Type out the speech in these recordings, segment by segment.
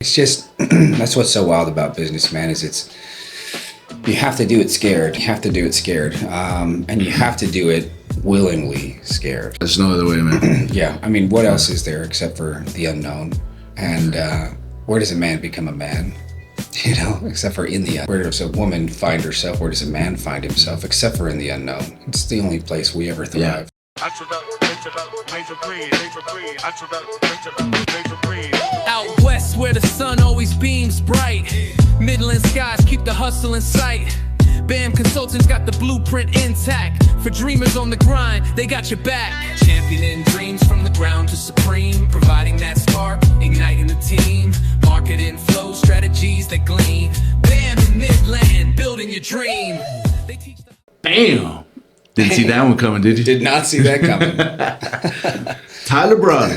It's just, that's what's so wild about business, man, is you have to do it scared. You have to do it scared. And you have to do it willingly scared. There's no other way, man. Yeah. I mean, what else is there except for the unknown? And where does a man become a man? You know, except for in the unknown. Where does a woman find herself? Where does a man find himself? Except for in the unknown. It's the only place we ever thrive. Out west where the sun always beams bright, Midland skies keep the hustle in sight. BAM Consultants got the blueprint intact. For dreamers on the grind, they got your back. Championing dreams from the ground to supreme, providing that spark, igniting the team. Marketing flow strategies that gleam. BAM in Midland, building your dream. They teach the Bam! Didn't see that one coming, did you? Did not see that coming. Tyler Brawley.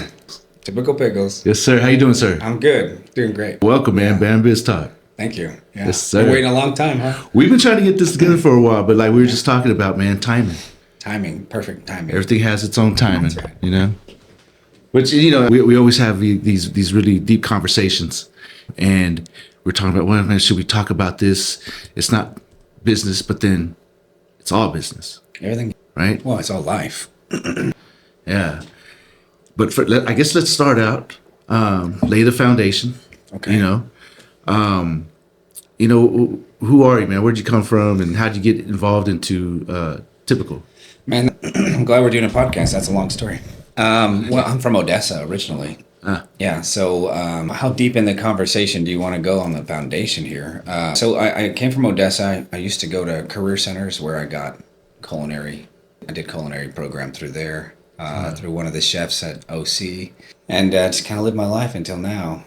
Typical Pickles. Yes, sir. How you doing, sir? I'm good. Doing great. Welcome, man. BAM BizTalk. Thank you. Yeah. Yes, sir. Been waiting a long time, huh? We've been trying to get this together for a while, but like we were just talking about, man, timing. Timing. Perfect timing. Everything has its own timing, That's right. you know? But, you know, we always have these really deep conversations. And we're talking about, well, man, should we talk about this? It's not business, but then it's all business, Everything. right? Well, it's all life. Yeah. But I guess let's start out, lay the foundation. Okay. You know, who are you, man? Where'd you come from, and how'd you get involved into Typical? Man, I'm glad we're doing a podcast. That's a long story. Well, I'm from Odessa originally. Yeah. So, how deep in the conversation do you want to go on the foundation here? So, I came from Odessa. I used to go to career centers where I got culinary. I did culinary program through there, through one of the chefs at OC, and just kind of lived my life until now.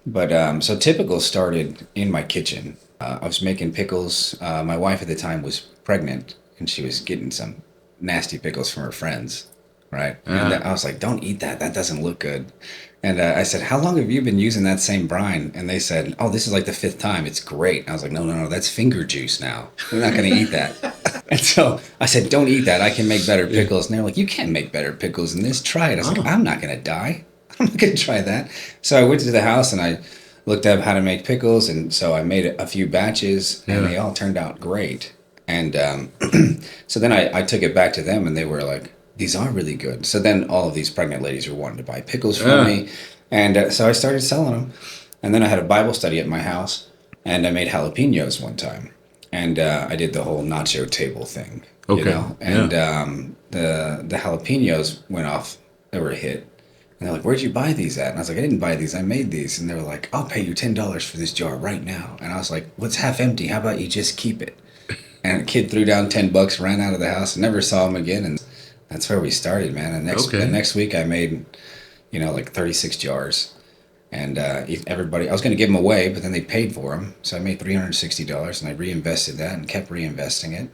But so Typical started in my kitchen. I was making pickles. My wife at the time was pregnant, and she was getting some nasty pickles from her friends, right? And I was like, don't eat that. That doesn't look good. And I said, how long have you been using that same brine? And they said, oh, this is like the 5th time. It's great. And I was like, no, that's finger juice now. We're not going to eat that. And so I said, don't eat that. I can make better pickles. And they're like, you can't make better pickles than this. Try it. I was like, I'm not going to die. I'm not going to try that. So I went to the house and I looked up how to make pickles. And so I made a few batches and they all turned out great. And so then I took it back to them and they were like, these are really good. So then all of these pregnant ladies were wanting to buy pickles from me. And so I started selling them. And then I had a Bible study at my house and I made jalapenos one time. And I did the whole nacho table thing. Okay. You know? And the jalapenos went off. They were a hit. And they're like, where'd you buy these at? And I was like, I didn't buy these. I made these. And they were like, I'll pay you $10 for this jar right now. And I was like, what's half empty? How about you just keep it? And a kid threw down $10, ran out of the house, never saw him again. And that's where we started, man. And the next week I made, like 36 jars. And everybody, I was going to give them away, but then they paid for them. So I made $360 and I reinvested that and kept reinvesting it.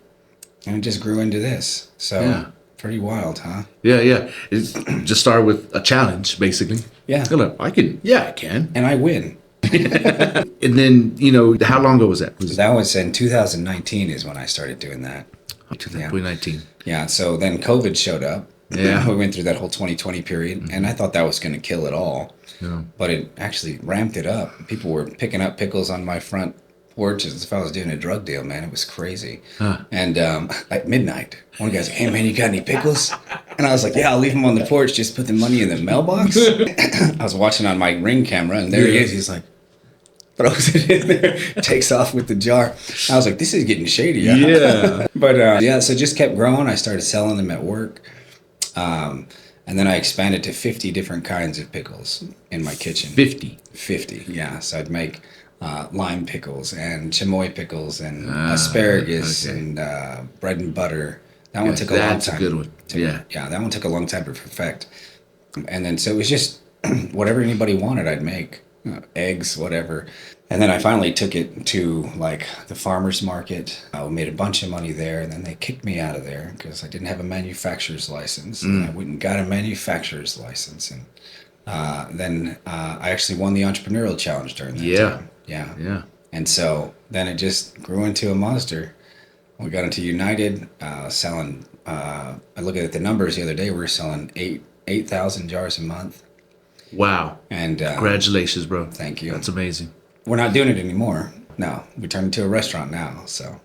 And it just grew into this. So pretty wild, huh? Yeah. It just started with a challenge, basically. Yeah. I can. And I win. And then, how long ago was that? That was in 2019 is when I started doing that. 2019. Yeah, so then COVID showed up. Yeah. We went through that whole 2020 period, and I thought that was going to kill it all. Yeah. But it actually ramped it up. People were picking up pickles on my front porch as if I was doing a drug deal, man. It was crazy. And at midnight, one guy's like, hey, man, you got any pickles? And I was like, yeah, I'll leave them on the porch. Just put the money in the mailbox. I was watching on my Ring camera, and there he is. He's like, throws it in there, takes off with the jar. I was like, this is getting shady. Huh? Yeah. But so it just kept growing. I started selling them at work. And then I expanded to 50 different kinds of pickles in my kitchen. 50, yeah. So I'd make lime pickles and chamoy pickles and asparagus and bread and butter. That one took a long time. That's a good one. Yeah, that one took a long time to perfect. And then so it was just whatever anybody wanted, I'd make. Eggs, whatever. And then I finally took it to like the farmer's market. I made a bunch of money there, and then they kicked me out of there because I didn't have a manufacturer's license. And I went and got a manufacturer's license. And then I actually won the entrepreneurial challenge during that time. Yeah. And so then it just grew into a monster. We got into United, selling, I looked at the numbers the other day, we were selling 8,000 jars a month. Wow. And Congratulations, bro. Thank you. That's amazing. We're not doing it anymore. No, we turned into a restaurant now. So,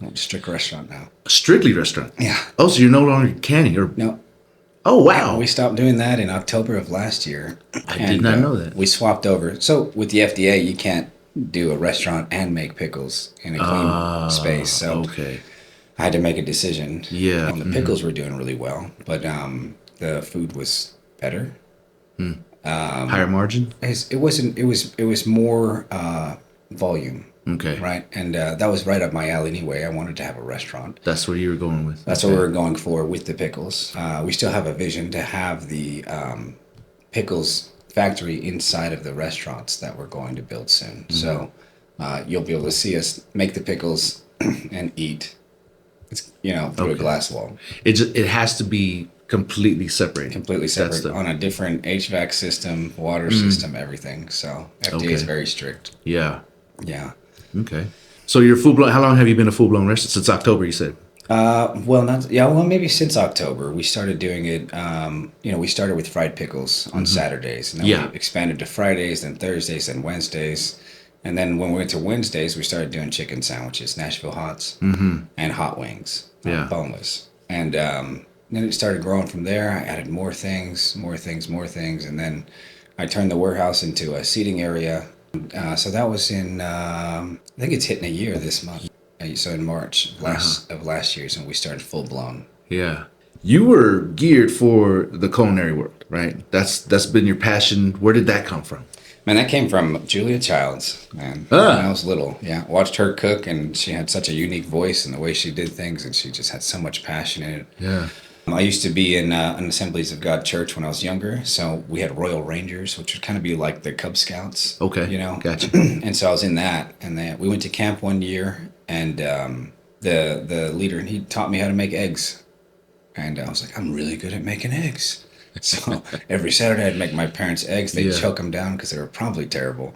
a strict restaurant now. Strictly restaurant. Yeah. Oh, so you're no longer canning or? No. Oh, wow. We stopped doing that in October of last year. I did not know that. We swapped over. So with the FDA, you can't do a restaurant and make pickles in a clean space. So okay. I had to make a decision. Yeah. The pickles were doing really well, but the food was better. Higher margin? It wasn't. It was more volume. Okay. Right, and that was right up my alley anyway. I wanted to have a restaurant. That's what you were going with. That's what we were going for with the pickles. We still have a vision to have the pickles factory inside of the restaurants that we're going to build soon. So you'll be able to see us make the pickles and eat. It's through a glass wall. It has to be completely separated. Completely separate on a different HVAC system, water system, everything. So FDA is very strict. Yeah. Yeah. Okay. So you're full blown. How long have you been a full blown restaurant? Since October, you said. Maybe since October. We started doing it. We started with fried pickles on Saturdays, and then we expanded to Fridays, then Thursdays, and Wednesdays. And then when we went to Wednesdays, we started doing chicken sandwiches, Nashville Hots, and hot wings, boneless. And then it started growing from there. I added more things, and then I turned the warehouse into a seating area. So that was in, I think it's hitting a year this month. So in March of last year is when we started full blown. Yeah. You were geared for the culinary world, right? That's been your passion. Where did that come from? Man, that came from Julia Childs, man. When I was little, watched her cook, and she had such a unique voice and the way she did things, and she just had so much passion in it. Yeah. I used to be in an Assemblies of God church when I was younger, so we had Royal Rangers, which would kind of be like the Cub Scouts. Okay, gotcha. And so I was in that, and then we went to camp one year, and the leader, he taught me how to make eggs, and I was like, I'm really good at making eggs. So every Saturday I'd make my parents eggs. They'd choke them down because they were probably terrible.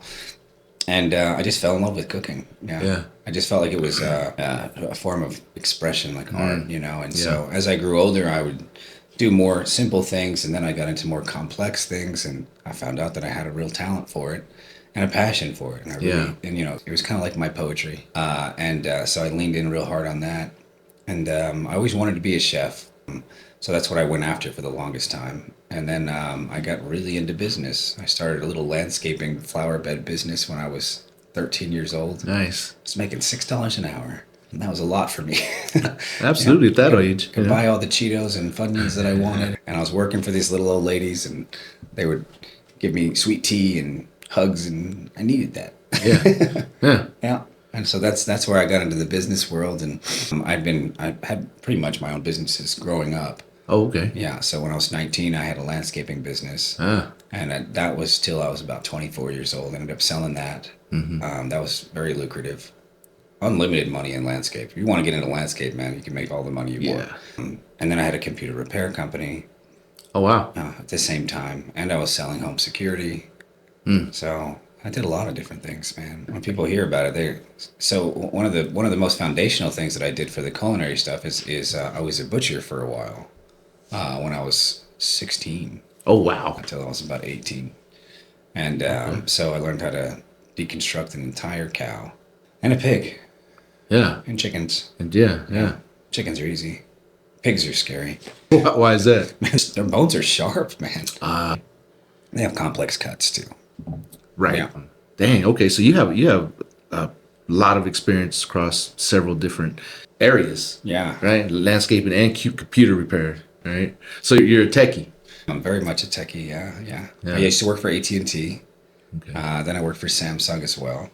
And I just fell in love with cooking. Yeah. I just felt like it was a form of expression, like art, And so as I grew older, I would do more simple things, and then I got into more complex things, and I found out that I had a real talent for it and a passion for it. And it was kind of like my poetry. So I leaned in real hard on that. And I always wanted to be a chef. So that's what I went after for the longest time. And then I got really into business. I started a little landscaping flower bed business when I was 13 years old. Nice. I was making $6 an hour. And that was a lot for me. Absolutely, at that age. Could buy all the Cheetos and Funyuns that I wanted. And I was working for these little old ladies, and they would give me sweet tea and hugs, and I needed that. Yeah. And so that's where I got into the business world, and I had pretty much my own businesses growing up. Oh, okay. Yeah. So when I was 19, I had a landscaping business, and that was till I was about 24 years old. I ended up selling that. That was very lucrative. Unlimited money in landscape. If you want to get into landscape, man, you can make all the money you want. And then I had a computer repair company. Oh, wow. At the same time, and I was selling home security. So I did a lot of different things, man. When people hear about it, one of the most foundational things that I did for the culinary stuff is I was a butcher for a while when I was 16. Oh, wow. Until I was about 18. And so I learned how to deconstruct an entire cow and a pig. Yeah. And chickens. And yeah. Chickens are easy. Pigs are scary. Why is that? Their bones are sharp, man. They have complex cuts too. Right. Yeah. Dang. Okay. So you have a lot of experience across several different areas. Yeah. Right. Landscaping and computer repair. Right. So you're a techie. I'm very much a techie. Yeah. I used to work for AT&T. Okay. Then I worked for Samsung as well.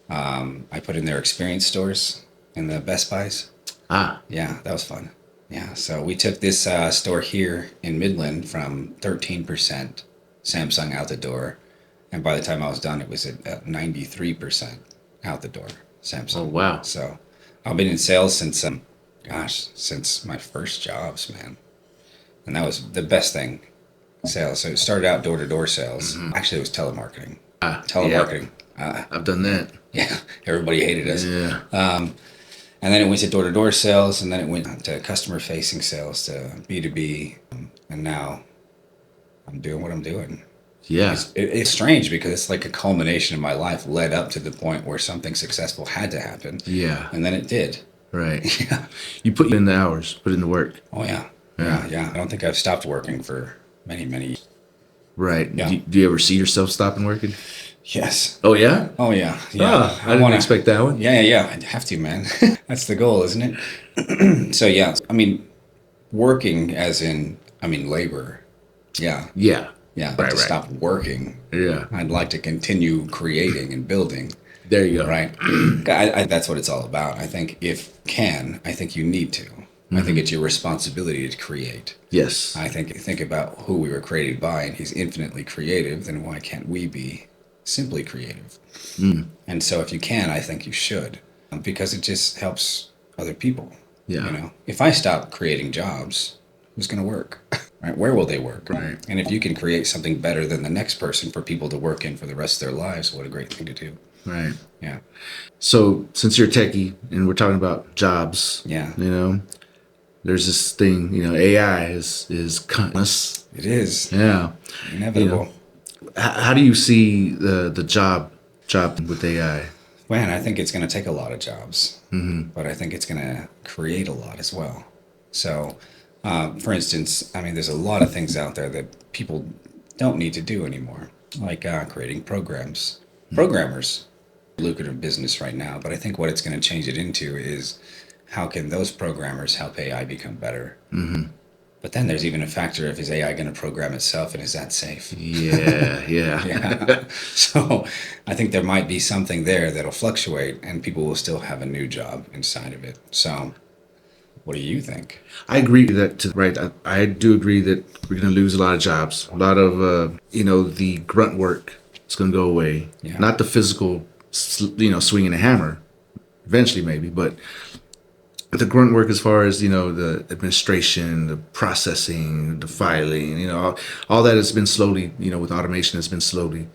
I put in their experience stores in the Best Buys. Yeah, that was fun. Yeah, so we took this store here in Midland from 13% Samsung out the door, and by the time I was done, it was at 93% out the door Samsung. Oh, wow. So I've been in sales since my first jobs, man, and that was the best thing. Sales. So it started out door-to-door sales. Actually, it was telemarketing. Telemarketing. Yeah. I've done that. Yeah, everybody hated us. Yeah. And then it went to door-to-door sales, and then it went to customer-facing sales, to B2B, and now I'm doing what I'm doing. Yeah. It's strange because it's like a culmination of my life led up to the point where something successful had to happen. Yeah. And then it did. Right. Yeah. You put in the hours, put in the work. Oh, yeah. Yeah. I don't think I've stopped working for many, many years. Right. Yeah. Do you ever see yourself stopping working? Yes. Oh, yeah? Oh, yeah. Oh, I didn't expect that one. Yeah. I'd have to, man. That's the goal, isn't it? So, yeah. I mean, working as in, labor. Yeah. Yeah. Yeah. But to stop working. Yeah. I'd like to continue creating and building. There you go. Right. That's what it's all about. I think I think you need to. I think it's your responsibility to create. Yes. I think about who we were created by, and he's infinitely creative, then why can't we be simply creative? And so if you can, I think you should, because it just helps other people. Yeah. If I stop creating jobs, who's going to work? Right? Where will they work? Right. And if you can create something better than the next person for people to work in for the rest of their lives, what a great thing to do. Right. Yeah. So since you're a techie and we're talking about jobs, Yeah. There's this thing, AI is countless. It is. Yeah. Inevitable. How do you see the job with AI? Man, I think it's going to take a lot of jobs, but I think it's going to create a lot as well. So, for instance, there's a lot of things out there that people don't need to do anymore, like creating programs. Programmers, lucrative business right now, but I think what it's going to change it into is how can those programmers help AI become better? But then there's even a factor of, is AI going to program itself, and is that safe? Yeah. Yeah. So I think there might be something there that'll fluctuate, and people will still have a new job inside of it. So what do you think? I agree that, I do agree that we're going to lose a lot of jobs. A lot of, the grunt work is going to go away. Yeah. Not the physical, swinging a hammer, eventually maybe, but the grunt work as far as, the administration, the processing, the filing, all that has been slowly, with automation has been slowly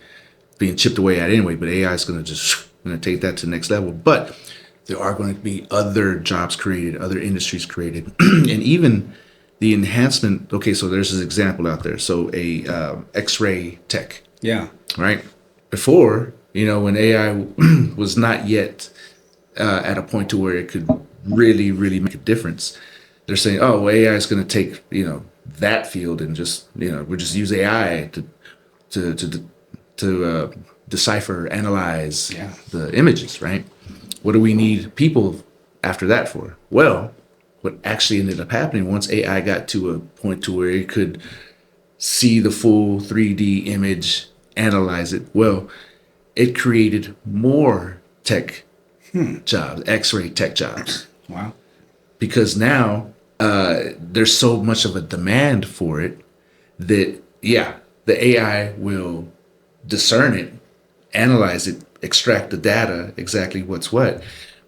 being chipped away at anyway, but AI is going to take that to the next level. But there are going to be other jobs created, other industries created, and even the enhancement. Okay, so there's this example out there. So a X-ray tech. Yeah. Right? Before, when AI was not yet at a point to where it could really, really make a difference, they're saying, oh, well, AI is going to take, that field and just, we'll just use AI to decipher, analyze the images, right? What do we need people after that for? Well, what actually ended up happening once AI got to a point to where it could see the full 3D image, analyze it, well, it created more tech jobs, X-ray tech jobs. Wow. Because now there's so much of a demand for it that, the AI will discern it, analyze it, extract the data, exactly what's what,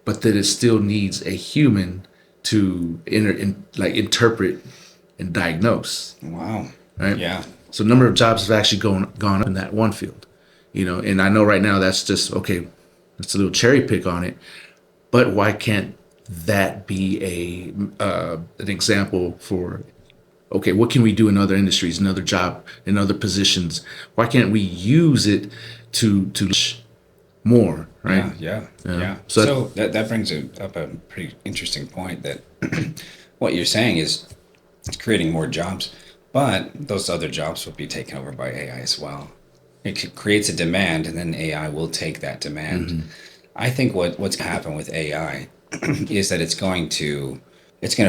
but that it still needs a human to interpret and diagnose. Wow. Right? Yeah. So number of jobs have actually gone up in that one field, and I know right now that's just, okay, that's a little cherry pick on it, but why can't that be an example for, okay, what can we do in other industries, in other job, in other positions? Why can't we use it to more, right? Yeah. So that brings up a pretty interesting point, that what you're saying is it's creating more jobs, but those other jobs will be taken over by AI as well. It creates a demand, and then AI will take that demand. I think what's going to happen with AI is that it's going to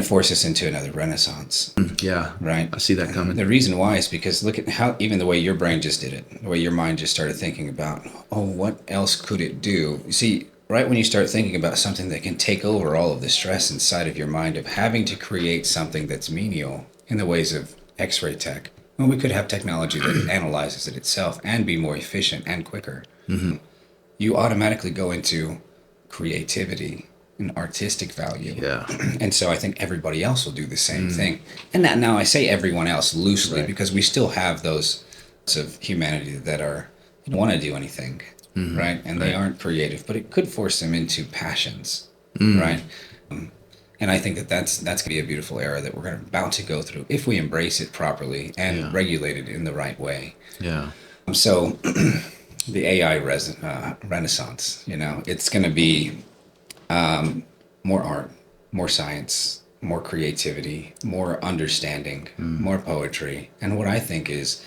force us into another renaissance. Yeah. Right. I see that coming. The reason why is because look at how, even the way your brain just did it, the way your mind just started thinking about, what else could it do? You see, right when you start thinking about something that can take over all of the stress inside of your mind of having to create something that's menial in the ways of X-ray tech, well, we could have technology that analyzes it itself and be more efficient and quicker. You automatically go into creativity and artistic value. Yeah. And so I think everybody else will do the same thing. And that, now I say everyone else loosely, because we still have those of humanity that don't want to do anything, right? And they aren't creative, but it could force them into passions, right? And I think that's going to be a beautiful era that we're about to go through if we embrace it properly and regulate it in the right way. Yeah. So the AI renaissance, it's going to be more art, more science, more creativity, more understanding, more poetry. And what I think is,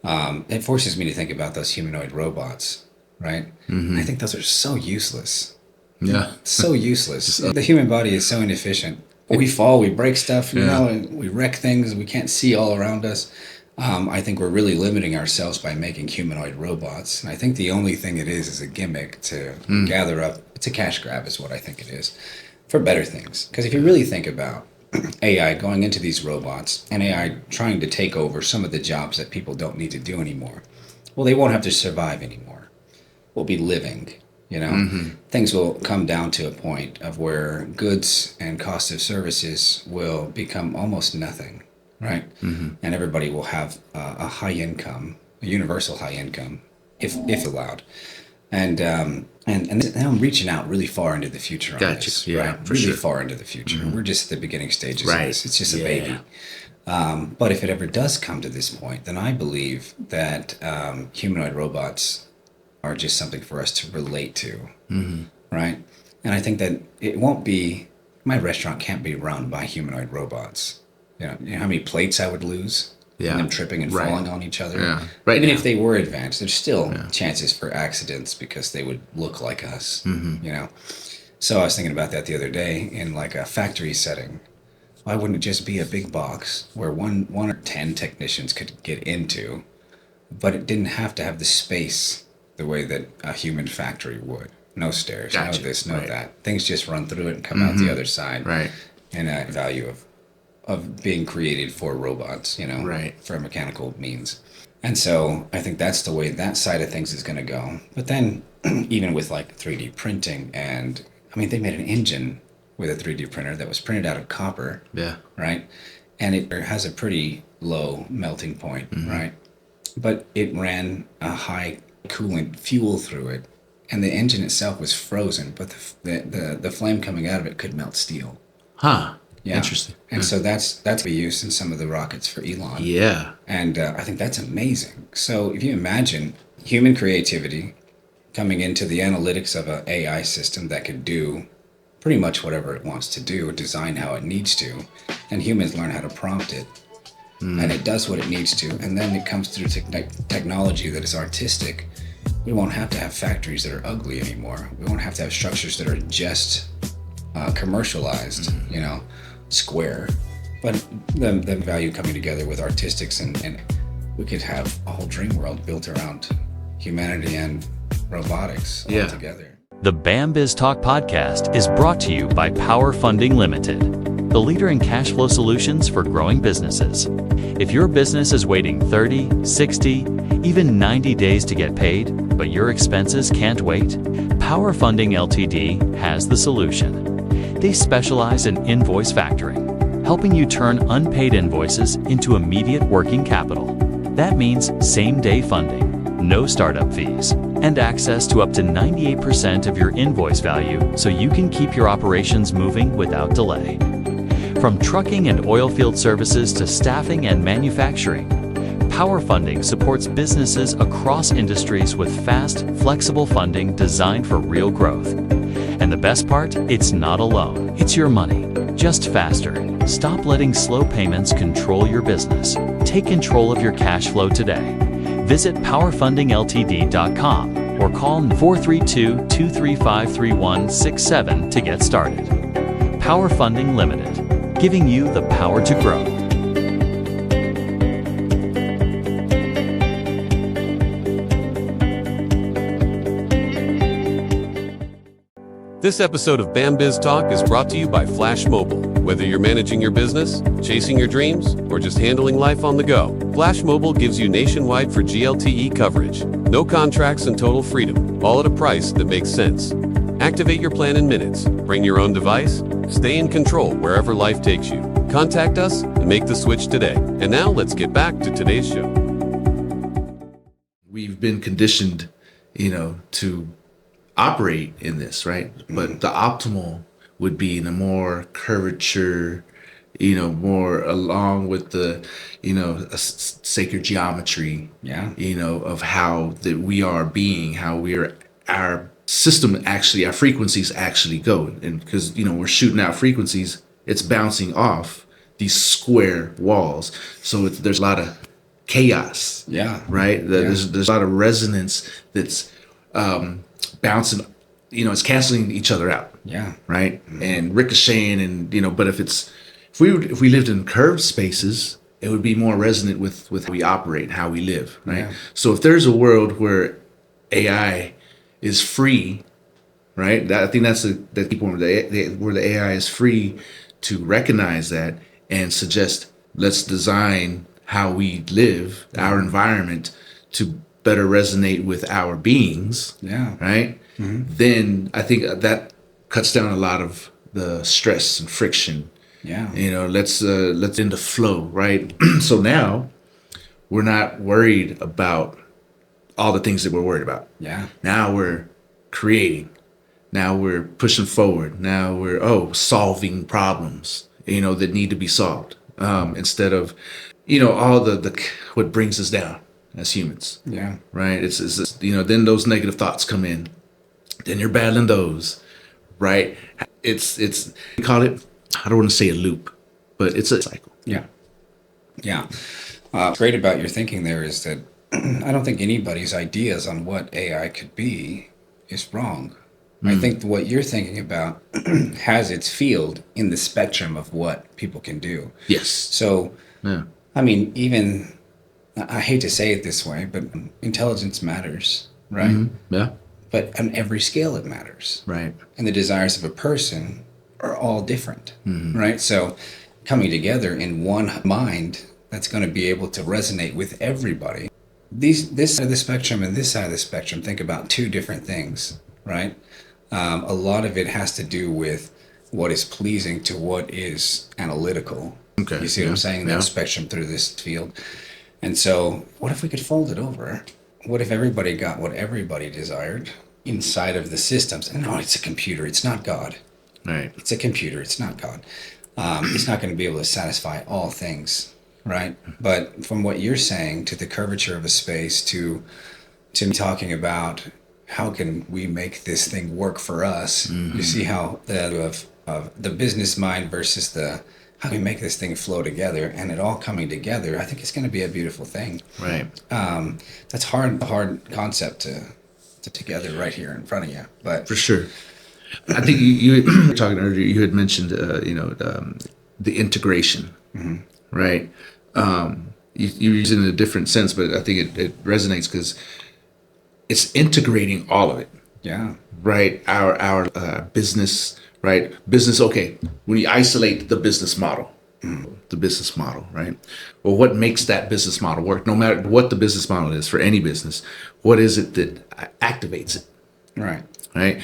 it forces me to think about those humanoid robots, right? I think those are so useless. Yeah. So useless. The human body is so inefficient. We fall, we break stuff, and we wreck things, we can't see all around us. I think we're really limiting ourselves by making humanoid robots. And I think the only thing it is a gimmick to gather up. It's a cash grab is what I think it is for better things. Because if you really think about AI going into these robots and AI trying to take over some of the jobs that people don't need to do anymore, well, they won't have to survive anymore. We'll be living. Things will come down to a point of where goods and cost of services will become almost nothing, right? And everybody will have a high income, a universal high income, if allowed. And now I'm reaching out really far into the future on this, right? Really far into the future. We're just at the beginning stages of this. It's just a baby. But if it ever does come to this point, then I believe that humanoid robots are just something for us to relate to, right? And I think that it won't be, my restaurant can't be run by humanoid robots. You know how many plates I would lose? And them tripping and falling on each other? Even if they were advanced, there's still chances for accidents because they would look like us, So I was thinking about that the other day in like a factory setting. Why wouldn't it just be a big box where one or 10 technicians could get into, but it didn't have to have the space the way that a human factory would. No stairs, no this, no that. Things just run through it and come out the other side. And a value of being created for robots, for mechanical means. And so I think that's the way that side of things is going to go. But then even with like 3D printing and, they made an engine with a 3D printer that was printed out of copper. Right? And it has a pretty low melting point, right? But it ran a high coolant fuel through it, and the engine itself was frozen, but the flame coming out of it could melt steel. Interesting. And so that's be used in some of the rockets for Elon. And I think that's amazing. So if you imagine human creativity coming into the analytics of an AI system that could do pretty much whatever it wants to do, design how it needs to, and humans learn how to prompt it, and it does what it needs to, and then it comes through technology that is artistic. We won't have to have factories that are ugly anymore. We won't have to have structures that are just commercialized, square. But the value coming together with artistics, and we could have a whole dream world built around humanity and robotics all together. The BAM BizTalk podcast is brought to you by Power Funding Limited, the leader in cash flow solutions for growing businesses. If your business is waiting 30, 60, even 90 days to get paid, but your expenses can't wait, Power Funding Ltd. has the solution. They specialize in invoice factoring, helping you turn unpaid invoices into immediate working capital. That means same-day funding, no startup fees, and access to up to 98% of your invoice value so you can keep your operations moving without delay. From trucking and oil field services to staffing and manufacturing, Power Funding supports businesses across industries with fast, flexible funding designed for real growth. And the best part? It's not alone. It's your money, just faster. Stop letting slow payments control your business. Take control of your cash flow today. Visit powerfundingltd.com or call 432-235-3167 to get started. Power Funding Limited, giving you the power to grow. This episode of BAM BizTalk is brought to you by Flash Mobile. Whether you're managing your business, chasing your dreams, or just handling life on the go, Flash Mobile gives you nationwide for GLTE coverage. No contracts and total freedom, all at a price that makes sense. Activate your plan in minutes. Bring your own device. Stay in control wherever life takes you. Contact us and make the switch today. And now let's get back to today's show. We've been conditioned, to operate in this, right? But the optimal would be in a more curvature, more along with the, sacred geometry, of how that we are being, how our system actually, our frequencies actually go. And because, we're shooting out frequencies, it's bouncing off these square walls. So there's a lot of chaos. Yeah. Right. There's a lot of resonance that's bouncing, it's canceling each other out. Yeah. Right. And ricocheting and, but if we lived in curved spaces, it would be more resonant with how we operate and how we live. Right. Yeah. So if there's a world where AI is free, right? I think that's the key point where the AI is free to recognize that and suggest, let's design how we live, our environment to better resonate with our beings. Yeah. Right. Mm-hmm. Then I think that cuts down a lot of the stress and friction. Yeah. Let's into flow. Right. So now we're not worried about all the things that we're worried about. Yeah. Now we're creating. Now we're pushing forward. Now we're solving problems, that need to be solved. Instead of, all the what brings us down as humans. Yeah. Right. It's then those negative thoughts come in. Then you're battling those. Right. It's we call it, I don't want to say a loop, but it's a cycle. Yeah. Yeah. What's great about your thinking there is that I don't think anybody's ideas on what AI could be is wrong. I think what you're thinking about has its field in the spectrum of what people can do. Yes. So, Yeah. I mean, even, I hate to say it this way, but intelligence matters, right? Mm-hmm. Yeah. But on every scale it matters. Right. And the desires of a person are all different, right? So coming together in one mind that's going to be able to resonate with everybody. This side of the spectrum and this side of the spectrum, think about two different things, right? A lot of it has to do with what is pleasing to what is analytical. Okay. You see what I'm saying? That spectrum through this field. And so what if we could fold it over? What if everybody got what everybody desired inside of the systems? And no, it's a computer. It's not God. Right. It's a computer. It's not God. It's not going to be able to satisfy all things, right? But from what you're saying to the curvature of a space to me talking about how can we make this thing work for us, you see how the business mind versus the how can we make this thing flow together and it all coming together, I think it's going to be a beautiful thing. Right. That's hard concept to together right here in front of you. But For sure. I think you were talking earlier, you had mentioned, the integration, right? You use it in a different sense, but I think it resonates because it's integrating all of it, yeah. right? Our business, right? Business, okay, when you isolate the business model, right? Well, what makes that business model work? No matter what the business model is for any business, what is it that activates it? Right. Right?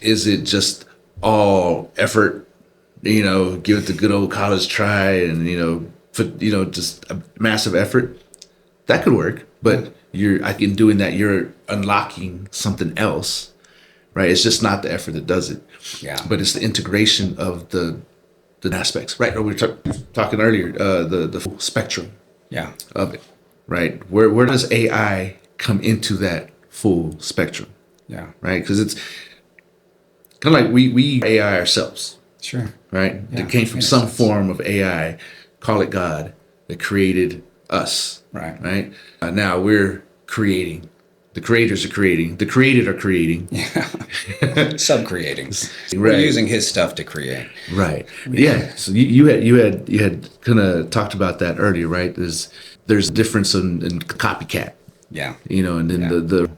Is it just all effort, give it the good old college try and, just a massive effort? That could work, but in doing that, you're unlocking something else, right? It's just not the effort that does it. Yeah. But it's the integration of the aspects, right? Or we were talking earlier, the full spectrum Yeah. of it, right? Where does AI come into that full spectrum? Yeah. Right? Because it's kind of like we AI ourselves, Sure. right? Yeah, That came from in a some sense. form of AI, call it God, that created us. Right. Right? Now we're creating. The creators are creating. The created are creating. Sub-creating. We're Right. using his stuff to create. Right. Yeah. So you had kind of talked about that earlier, right? There's a difference in copycat, Yeah. and then Yeah.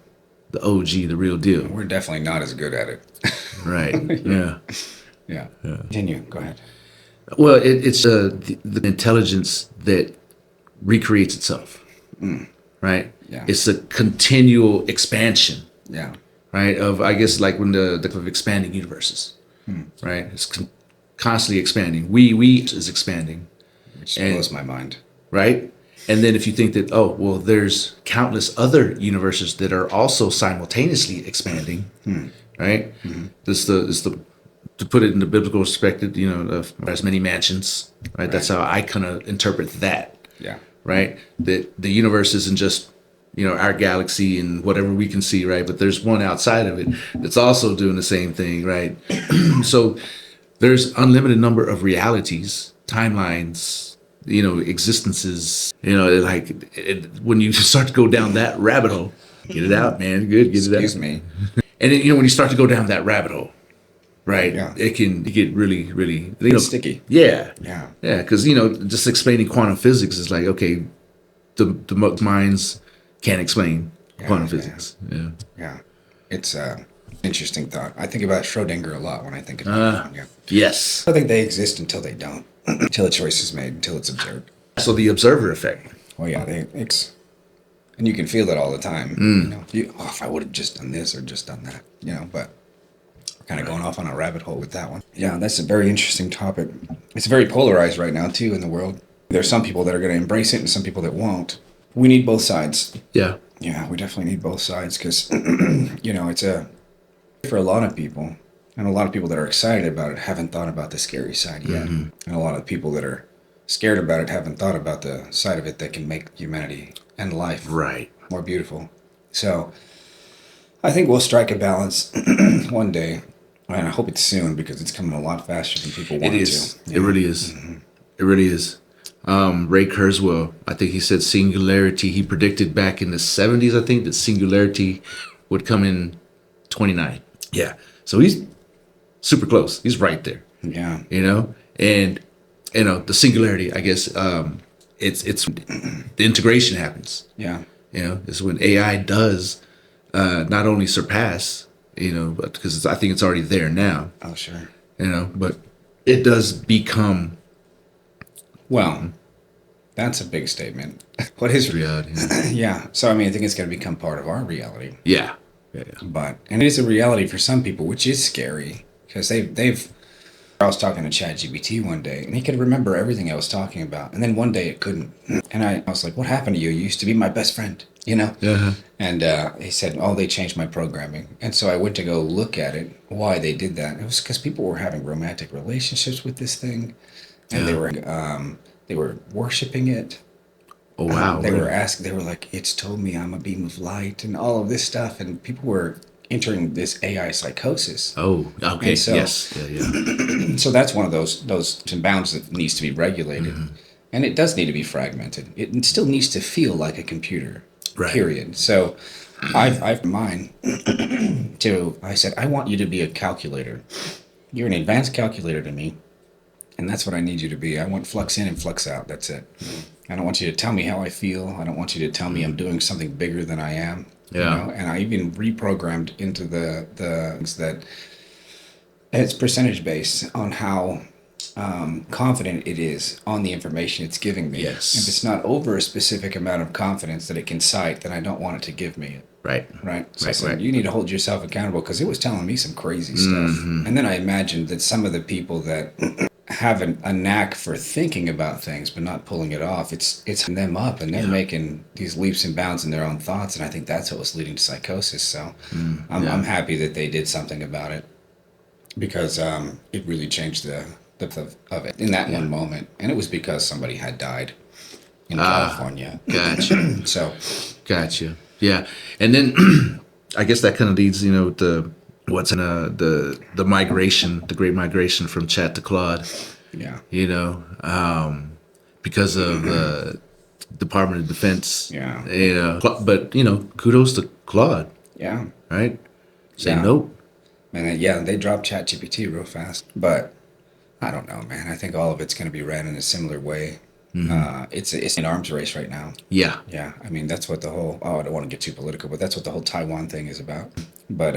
the OG, the real deal. We're definitely not as good at it. Right. Yeah. Yeah. Continue. Go ahead. Well, it's the intelligence that recreates itself, right? Yeah. It's a continual expansion, Yeah. right? Of, I guess, like when the of expanding universes, right? It's constantly expanding. We is expanding, Which And- blows my mind. right? And then if you think that, there's countless other universes that are also simultaneously expanding, right? This the to put it in the biblical perspective, there's many mansions, right? That's how I kind of interpret that. Yeah. Right. That the universe isn't just, our galaxy and whatever we can see, right? But there's one outside of it that's also doing the same thing, right? So there's unlimited number of realities, timelines, existences, when you start to go down that rabbit hole, get it out, man. Good. Get it out. Excuse me. And then, when you start to go down that rabbit hole, right? Yeah. It can get really, really Sticky. Yeah. Yeah. Yeah. Because, just explaining quantum physics is like, okay, the minds can't explain quantum physics. Yeah. Yeah. It's an interesting thought. I think about Schrodinger a lot when I think about it. Yeah. Yes. I think they exist until they don't, until a choice is made, until it's observed. So the observer effect. Well, yeah, and you can feel it all the time. If I would have just done this or just done that, but we're kind of going off on a rabbit hole with that one. Yeah, that's a very interesting topic. It's very polarized right now, too, in the world. There's some people that are going to embrace it and some people that won't. We need both sides. Yeah. Yeah, we definitely need both sides because, it's for a lot of people, and a lot of people that are excited about it haven't thought about the scary side yet. And a lot of people that are scared about it haven't thought about the side of it that can make humanity and life more beautiful. So I think we'll strike a balance one day, and I hope it's soon because it's coming a lot faster than people want it to. It is. It really is. It really is. Ray Kurzweil, I think he said singularity. He predicted back in the 70s, I think, that singularity would come in 29. Yeah. So he's super close. He's right there. Yeah. And the singularity, I guess, it's the integration happens. Yeah. It's when AI does not only surpass, but because I think it's already there now. Oh, sure. But it does become. Well, that's a big statement. What is reality? Yeah. So, I think it's going to become part of our reality. Yeah. And it is a reality for some people, which is scary because I was talking to ChatGPT one day and he could remember everything I was talking about. And then one day it couldn't. And I was like, what happened to you? You used to be my best friend, Uh-huh. And he said, they changed my programming. And so I went to go look at it, why they did that. It was because people were having romantic relationships with this thing. And they were worshiping it. Oh, wow. They were like, it's told me I'm a beam of light and all of this stuff. And people were entering this AI psychosis. Oh, okay. So, yes. Yeah. So that's one of those bounds that needs to be regulated. And it does need to be fragmented. It still needs to feel like a computer, period. So I've mine I said, I want you to be a calculator. You're an advanced calculator to me. And that's what I need you to be. I want flux in and flux out. That's it. I don't want you to tell me how I feel. I don't want you to tell me I'm doing something bigger than I am. Yeah. And I even reprogrammed into the things that it's percentage based on how confident it is on the information it's giving me. Yes. If it's not over a specific amount of confidence that it can cite, then I don't want it to give me it. Right. So I said, you need to hold yourself accountable because it was telling me some crazy stuff. And then I imagined that some of the people that have a knack for thinking about things but not pulling it off, it's them up and they're making these leaps and bounds in their own thoughts, and I think that's what was leading to psychosis. So I'm happy that they did something about it because it really changed the depth of it in that one moment, and it was because somebody had died in California. Gotcha. So Gotcha. Yeah. And then I guess that kind of leads, what's in the migration, the great migration from chat to Claude. Yeah. Because of the Department of Defense. Yeah. But kudos to Claude. Yeah. Right? Say Yeah. nope. And they dropped ChatGPT real fast. But I don't know, man. I think all of it's going to be ran in a similar way. It's an arms race right now. Yeah. Yeah. That's what the whole, I don't want to get too political, but that's what the whole Taiwan thing is about. But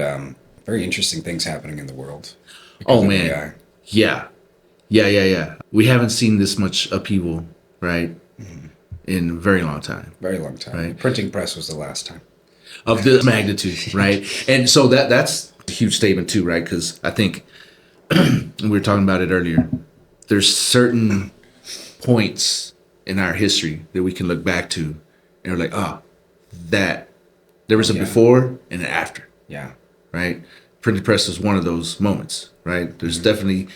very interesting things happening in the world. Oh, man. Yeah. We haven't seen this much upheaval, right? In a very long time. Very long time. Right. The printing press was the last time. Of this magnitude, right? And so that's a huge statement too, right? Because I think we were talking about it earlier. There's certain points in our history that we can look back to and we're like, that there was a before and an after. Yeah. right? Printing press was one of those moments, right? There's definitely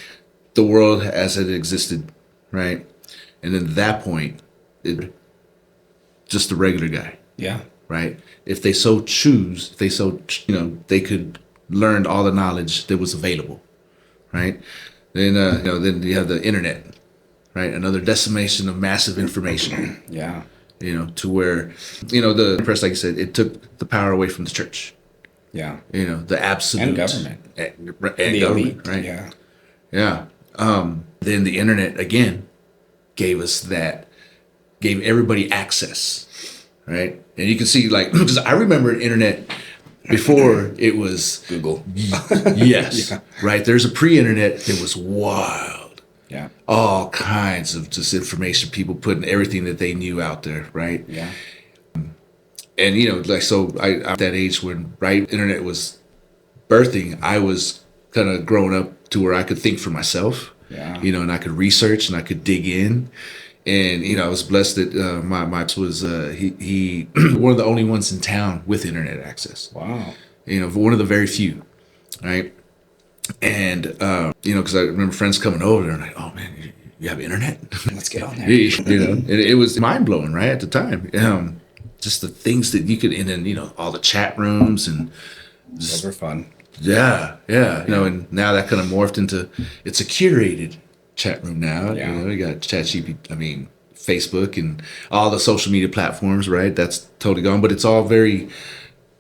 the world as it existed, right? And then at that point, it just a regular guy, Yeah. right? If they so choose, if they so, they could learn all the knowledge that was available, right? Then, then you have the internet, right? Another decimation of massive information, Yeah. to where, the press, like you said, it took the power away from the church, Yeah. The absolute. And government. And The government, elite. right? Yeah. Yeah. Then the internet again gave everybody access, right? And you can see, like, because I remember internet before it was Google. yes, right. There's a pre-internet that was wild, Yeah. all kinds of just information, people putting everything that they knew out there, right? Yeah. And like, so I'm at that age when internet was birthing, I was kind of growing up to where I could think for myself. Yeah. And I could research and I could dig in. And, I was blessed that my was, he one of the only ones in town with internet access. Wow. One of the very few, right? And, because I remember friends coming over there and like, oh man, you have internet? Let's get on there. And it was mind blowing, right? At the time. Just the things that you could, and then, all the chat rooms and Those were fun. yeah. And now that kind of morphed into, it's a curated chat room now. Yeah. You got Facebook and all the social media platforms, right? That's totally gone, but it's all very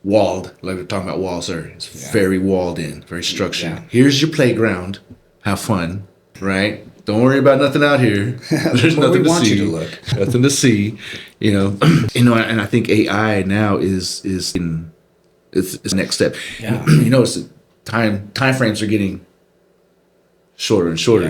walled. Like we're talking about walls there. It's very walled in, very structured. Yeah. Here's your playground. Have fun, right? Don't worry about nothing out here. There's Where nothing we to want see. you to look. Nothing to see. And I think AI now is in it's the next step. Yeah. It's time frames are getting shorter and shorter.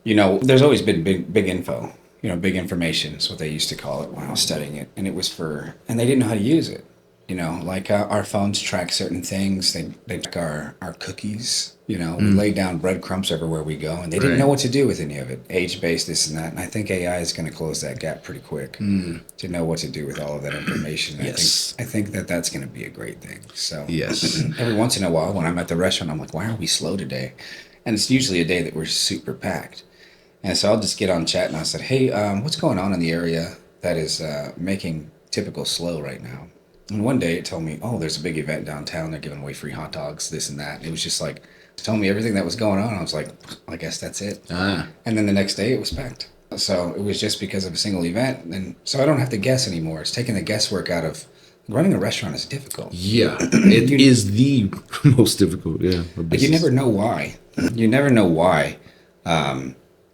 Yeah. There's always been big info. Big information is what they used to call it when I was studying it, and it was and they didn't know how to use it. Like our phones track certain things. They track our cookies. We lay down breadcrumbs everywhere we go, and they didn't know what to do with any of it. Age-based, this and that. And I think AI is going to close that gap pretty quick to know what to do with all of that information. Yes. I think that's going to be a great thing. So Yes. every once in a while, when I'm at the restaurant, I'm like, why are we slow today? And it's usually a day that we're super packed. And so I'll just get on chat and I said, hey, what's going on in the area that is making Typical slow right now? And one day it told me, oh, there's a big event downtown. They're giving away free hot dogs, this and that. And it was just like, telling me everything that was going on. I was like, I guess that's it. And then the next day it was packed. So it was just because of a single event. And so I don't have to guess anymore. It's taking the guesswork out of running a restaurant is difficult. Yeah. It is the most difficult. Yeah. But you never know why. You never know why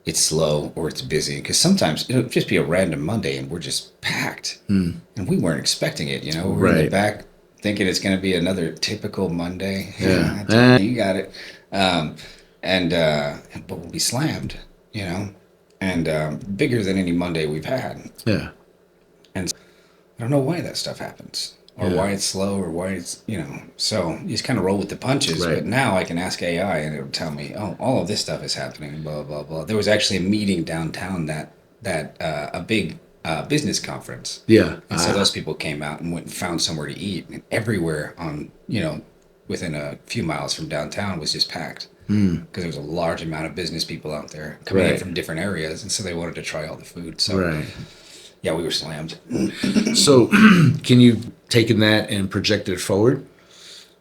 it's slow or it's busy. Because sometimes it'll just be a random Monday and we're just packed. And we weren't expecting it. We're in the back thinking it's going to be another typical Monday. Yeah. You got it. But we'll be slammed, and bigger than any Monday we've had. Yeah. And I don't know why that stuff happens or why it's slow or why it's, so you just kind of roll with the punches. Right. But now I can ask AI and it'll tell me, oh, all of this stuff is happening, blah, blah, blah. There was actually a meeting downtown that a big business conference. Yeah. And so those people came out and went and found somewhere to eat, and everywhere on, within a few miles from downtown was just packed because there was a large amount of business people out there coming in from different areas, and so they wanted to try all the food. So yeah, we were slammed. So can you taken that and projected it forward?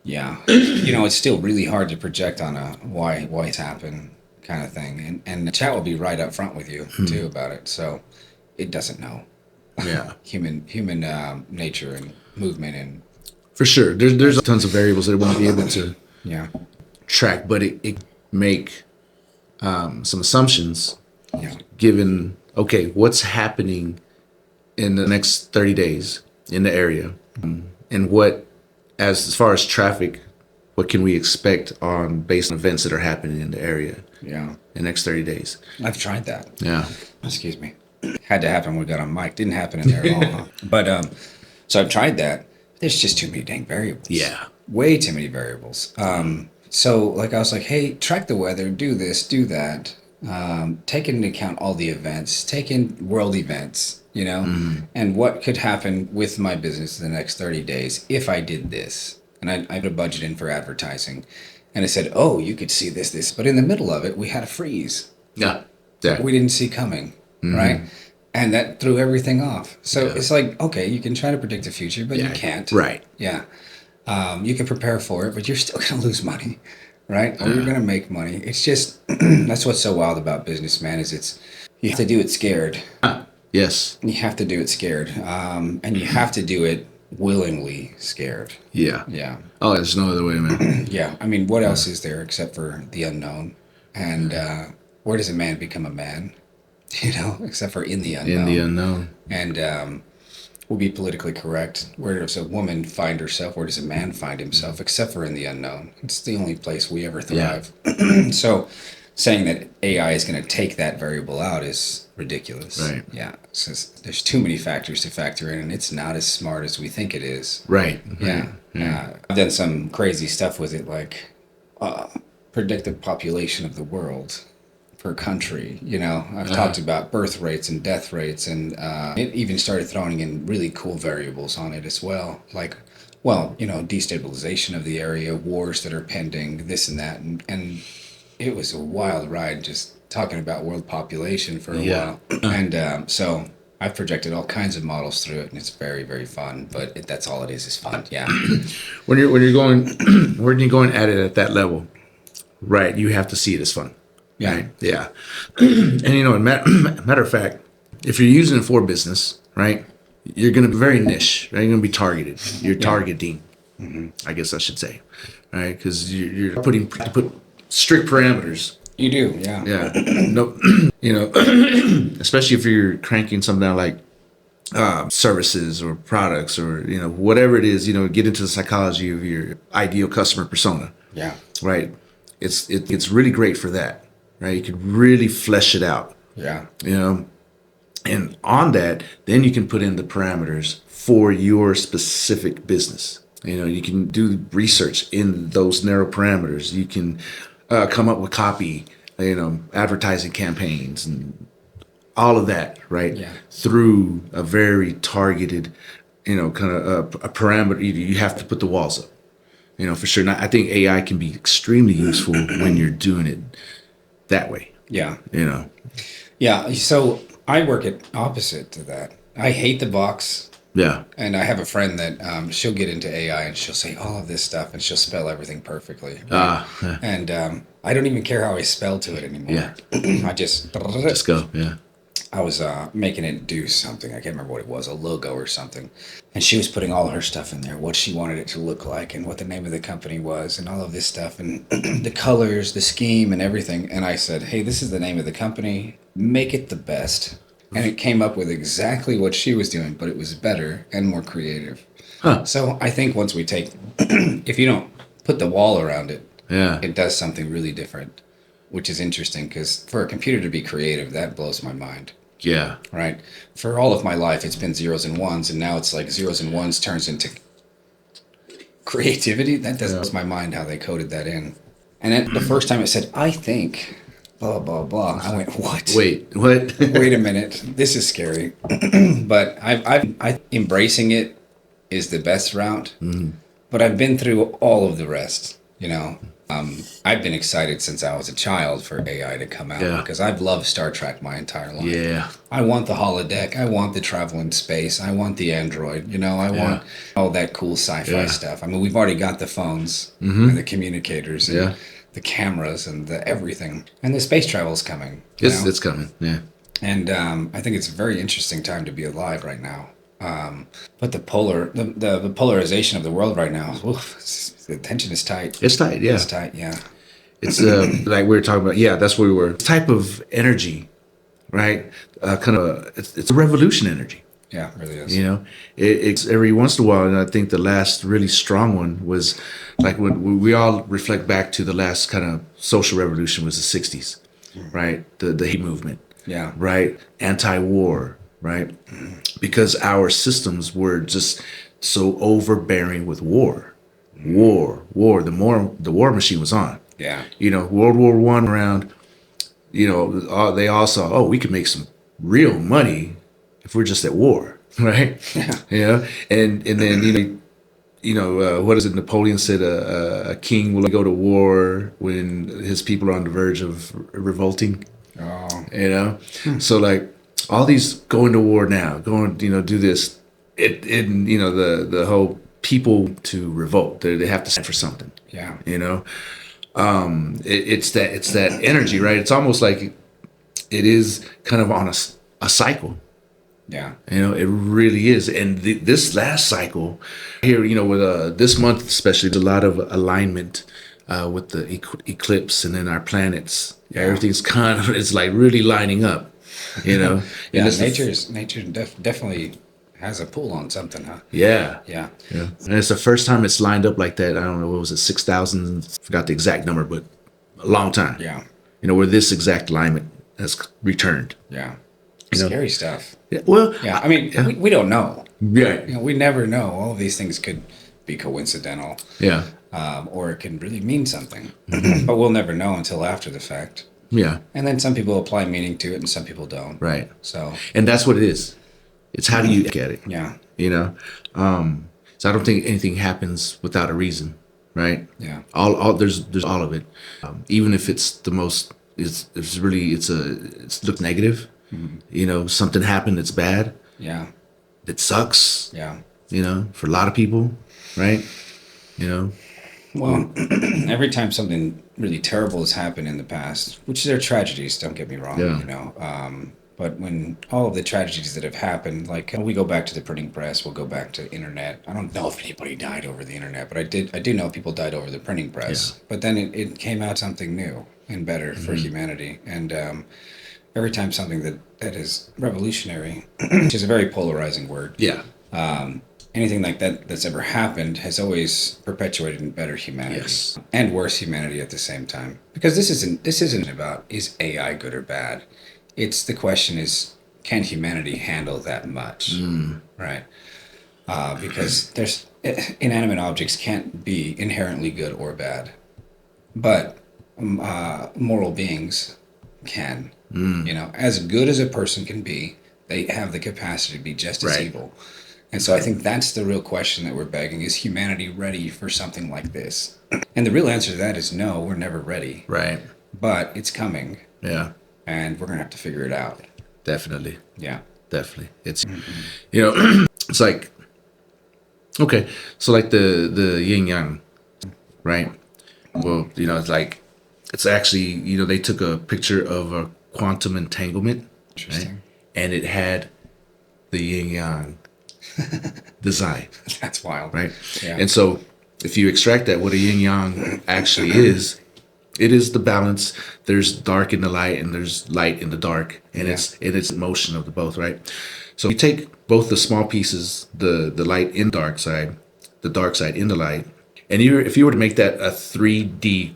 Yeah. It's still really hard to project on a why it's happened kind of thing, and the chat will be right up front with you too about it. So it doesn't know. Yeah. human nature and movement and for sure. There's tons of variables that it won't be able to track, but it make some assumptions given, okay, what's happening in the next 30 days in the area, and what, as far as traffic, what can we expect based on events that are happening in the area in the next 30 days? I've tried that. Yeah. Excuse me. Had to happen when we got on mic. Didn't happen in there at all. Huh? But so I've tried that. There's just too many dang variables. Yeah. Way too many variables. So like I was like, hey, track the weather, do this, do that. Take into account all the events, take in world events, and what could happen with my business in the next 30 days if I did this. and I put a budget in for advertising, and it said, oh, you could see this, but in the middle of it, we had a freeze. Yeah. Yeah. We didn't see coming, right? And that threw everything off. So it's like, okay, you can try to predict the future, but you can't. Right. Yeah. You can prepare for it, but you're still going to lose money, right? Or you're going to make money. It's just, that's what's so wild about business, man, is you have to do it scared. Yes. You have to do it scared. And you have to do it willingly scared. Yeah. Yeah. Oh, there's no other way, man. Yeah. I mean, what else is there except for the unknown? And where does a man become a man? You know, except for in the unknown. In the unknown. And we'll be politically correct. Where does a woman find herself? Where does a man find himself? Except for in the unknown. It's the only place we ever thrive. Yeah. So saying that AI is going to take that variable out is ridiculous. Right. Yeah. There's too many factors to factor in, and it's not as smart as we think it is. Right. Yeah. I've done some crazy stuff with it, like predict the population of the world per country. You know, I've talked about birth rates and death rates, and it even started throwing in really cool variables on it as well, like, well, you know, destabilization of the area, wars that are pending, this and that, and it was a wild ride just talking about world population for a while. And so I've projected all kinds of models through it, and it's very, very fun. But that's all it is fun. Yeah. When you're going at it at that level, right? You have to see it as fun. Yeah. Right? Yeah. And you know, matter of fact, if you're using it for business, right, you're going to be very niche. Right? You're going to be targeted. You're targeting. I guess I should say, right? Because you're put strict parameters. You do. Yeah. Yeah. No. You know, especially if you're cranking something out like services or products or, you know, whatever it is, you know, get into the psychology of your ideal customer persona. Yeah. Right. It's really great for that. Right. You could really flesh it out. Yeah. You know, and on that, then you can put in the parameters for your specific business. You know, you can do research in those narrow parameters. You can come up with copy, you know, advertising campaigns and all of that, right? Yeah. Through a very targeted, you know, kind of a parameter. You have to put the walls up, you know, for sure. Now, I think AI can be extremely useful when you're doing it that way. Yeah. You know. Yeah. So I work it opposite to that. I hate the box. Yeah. And I have a friend that she'll get into AI and she'll say all of this stuff and she'll spell everything perfectly. Right? Yeah. And I don't even care how I spell to it anymore. Yeah. I just go. Yeah. I was making it do something. I can't remember what it was, a logo or something. And she was putting all her stuff in there, what she wanted it to look like and what the name of the company was and all of this stuff and the colors, the scheme and everything. And I said, hey, this is the name of the company. Make it the best. And it came up with exactly what she was doing, but it was better and more creative. Huh. So I think once we take, if you don't put the wall around it, Yeah. it does something really different, which is interesting because for a computer to be creative, that blows my mind. Yeah. Right. For all of my life, it's been zeros and ones, and now it's like zeros and ones turns into creativity. That doesn't blow my mind how they coded that in. And then the first time it said, I think, blah, blah, blah. I went, what? Wait, what? Wait a minute. This is scary. But I embracing it is the best route. Mm-hmm. But I've been through all of the rest, you know. I've been excited since I was a child for AI to come out because I've loved Star Trek my entire life. Yeah. I want the holodeck. I want the travel in space. I want the android. You know, I want all that cool sci-fi stuff. I mean, we've already got the phones and the communicators and the cameras and the everything. And the space travel is coming. It's coming. Yeah. And I think it's a very interesting time to be alive right now. But the polarization of the world right now, the tension is tight. It's tight, yeah. It's tight, yeah. It's like we were talking about, that's where we were. Type of energy, right? It's a revolution energy. Yeah, it really is. You know, it's every once in a while, and I think the last really strong one was like when we all reflect back to the last kind of social revolution was the 60s, right? The hate movement, right? Anti-war, right? Because our systems were just so overbearing with war. The war machine was on. Yeah. You know, World War I around, you know, they all saw, we could make some real money if we're just at war, right? Yeah. You know, and then, you know, what is it? Napoleon said a king will go to war when his people are on the verge of revolting. Oh, So like all these going to war now, do this. The whole people to revolt. They have to stand for something. yeah. It's that energy, right? It's almost like it is kind of on a cycle. Yeah. It really is. And this last cycle here, with this month especially, there's a lot of alignment with the eclipse and then our planets. Yeah. Everything's it's like really lining up, Yeah, And nature definitely has a pull on something, huh? Yeah. Yeah. Yeah. And it's the first time it's lined up like that. I don't know, what was it, 6,000? Forgot the exact number, but a long time. Yeah. Where this exact alignment has returned. Yeah. Scary stuff. Yeah. Well, Yeah. I mean, we don't know. yeah. We never know. All of these things could be coincidental. Yeah. Or it can really mean something. But we'll never know until after the fact. Yeah. And then some people apply meaning to it and some people don't. Right. So, And that's what it is. It's how do you look at it? yeah. So I don't think anything happens without a reason, right? Yeah. All there's all of it. Even if it's the most, it's look negative. Something happened that's bad. Yeah. It sucks. Yeah. For a lot of people, right? Well, every time something really terrible has happened in the past, which there are tragedies, don't get me wrong, Yeah. But when all of the tragedies that have happened, like we go back to the printing press, we'll go back to internet. I don't know if anybody died over the internet, but I do know people died over the printing press. Yeah. But then it came out something new and better for humanity. And every time something that is revolutionary, which is a very polarizing word, Yeah. anything like that's ever happened has always perpetuated in better humanity. Yes. And worse humanity at the same time. Because this isn't about is AI good or bad. It's the question is, can humanity handle that much? Right? Because there's inanimate objects can't be inherently good or bad, but moral beings can. As good as a person can be, they have the capacity to be just as Right. evil. And so I think that's the real question that we're begging: is humanity ready for something like this? And the real answer to that is no, we're never ready. Right. But it's coming, Yeah. and we're gonna have to figure it out. Definitely. Yeah. Definitely. It's it's like, okay, so like the yin yang, right? Well, it's like, it's actually, they took a picture of a quantum entanglement, right? Interesting. And it had the yin yang design, That's wild. right? Yeah. And so if you extract that, what a yin yang actually is, it is the balance. There's dark in the light and there's light in the dark, and it's motion of the both, right? So you take both the small pieces, the light in dark side, the dark side in the light, and if you were to make that a 3D,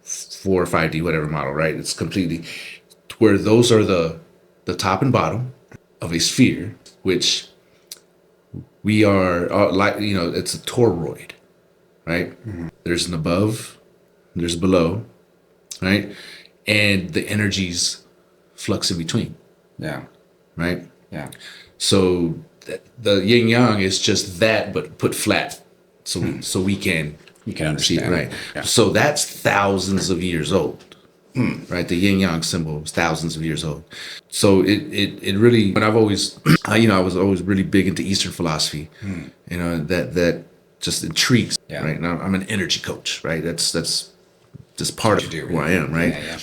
4 or 5D, whatever model, right? It's completely where those are the top and bottom of a sphere, which we are like, it's a toroid, right? There's an above, there's below, right? And the energies flux in between, Yeah. right? Yeah. So the yin yang is just that, but put flat, so we can You can see it, understand. right? Yeah. So that's thousands of years old, right? The yin yang symbol is thousands of years old. So it really, and I've always, I was always really big into Eastern philosophy, that just intrigues, Yeah. right? And I'm an energy coach, right? That's just part of you do, who I am, right? Yeah, yeah.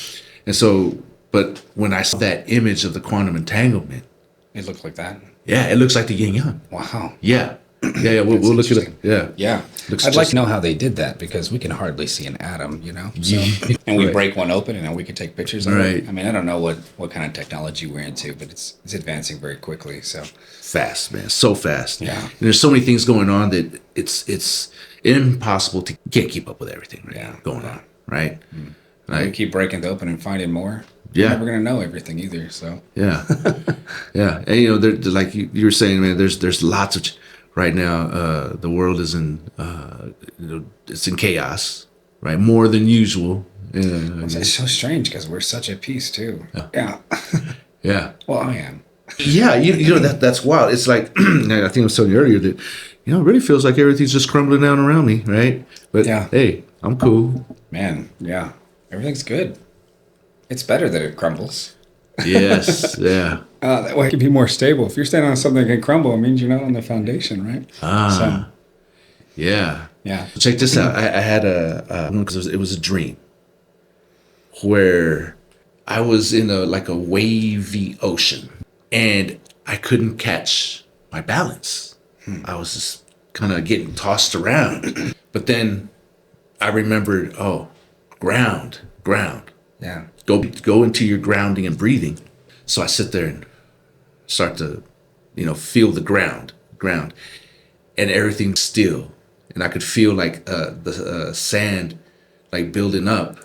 And so, but when I saw that image of the quantum entanglement, It looked like that. yeah, it looks like the yin yang. Wow. Yeah, yeah. We'll look at it. Yeah, Yeah. Looks I'd like just- to know how they did that, because we can hardly see an atom, So, and we Right. break one open and then we can take pictures of Right. it. I mean, I don't know what kind of technology we're into, but it's advancing very quickly. So, fast, man, so fast. Yeah. And there's so many things going on that it's impossible to, you can't keep up with everything going on, right? we keep breaking it open and finding more. Yeah. We're never going to know everything either. So, Yeah, yeah. And there, like you were saying, man, there's lots of right now. The world is in it's in chaos, right? More than usual. Yeah, it's so strange because we're such at peace too. Yeah. yeah. Well, I am. Yeah, that's wild. It's like I think I was telling you earlier that you know, it really feels like everything's just crumbling down around me, right? But Yeah. hey, I'm cool. Man, yeah. Everything's good. It's better that it crumbles. Yes, yeah. That way it can be more stable. If you're standing on something that can crumble, it means you're not on the foundation, right? Yeah. Yeah. Check this out. I had because it was a dream where I was in a wavy ocean and I couldn't catch my balance. I was just kind of getting tossed around. But then I remembered, ground. Yeah. Go into your grounding and breathing. So I sit there and start to, feel the ground, and everything's still. And I could feel like the sand like building up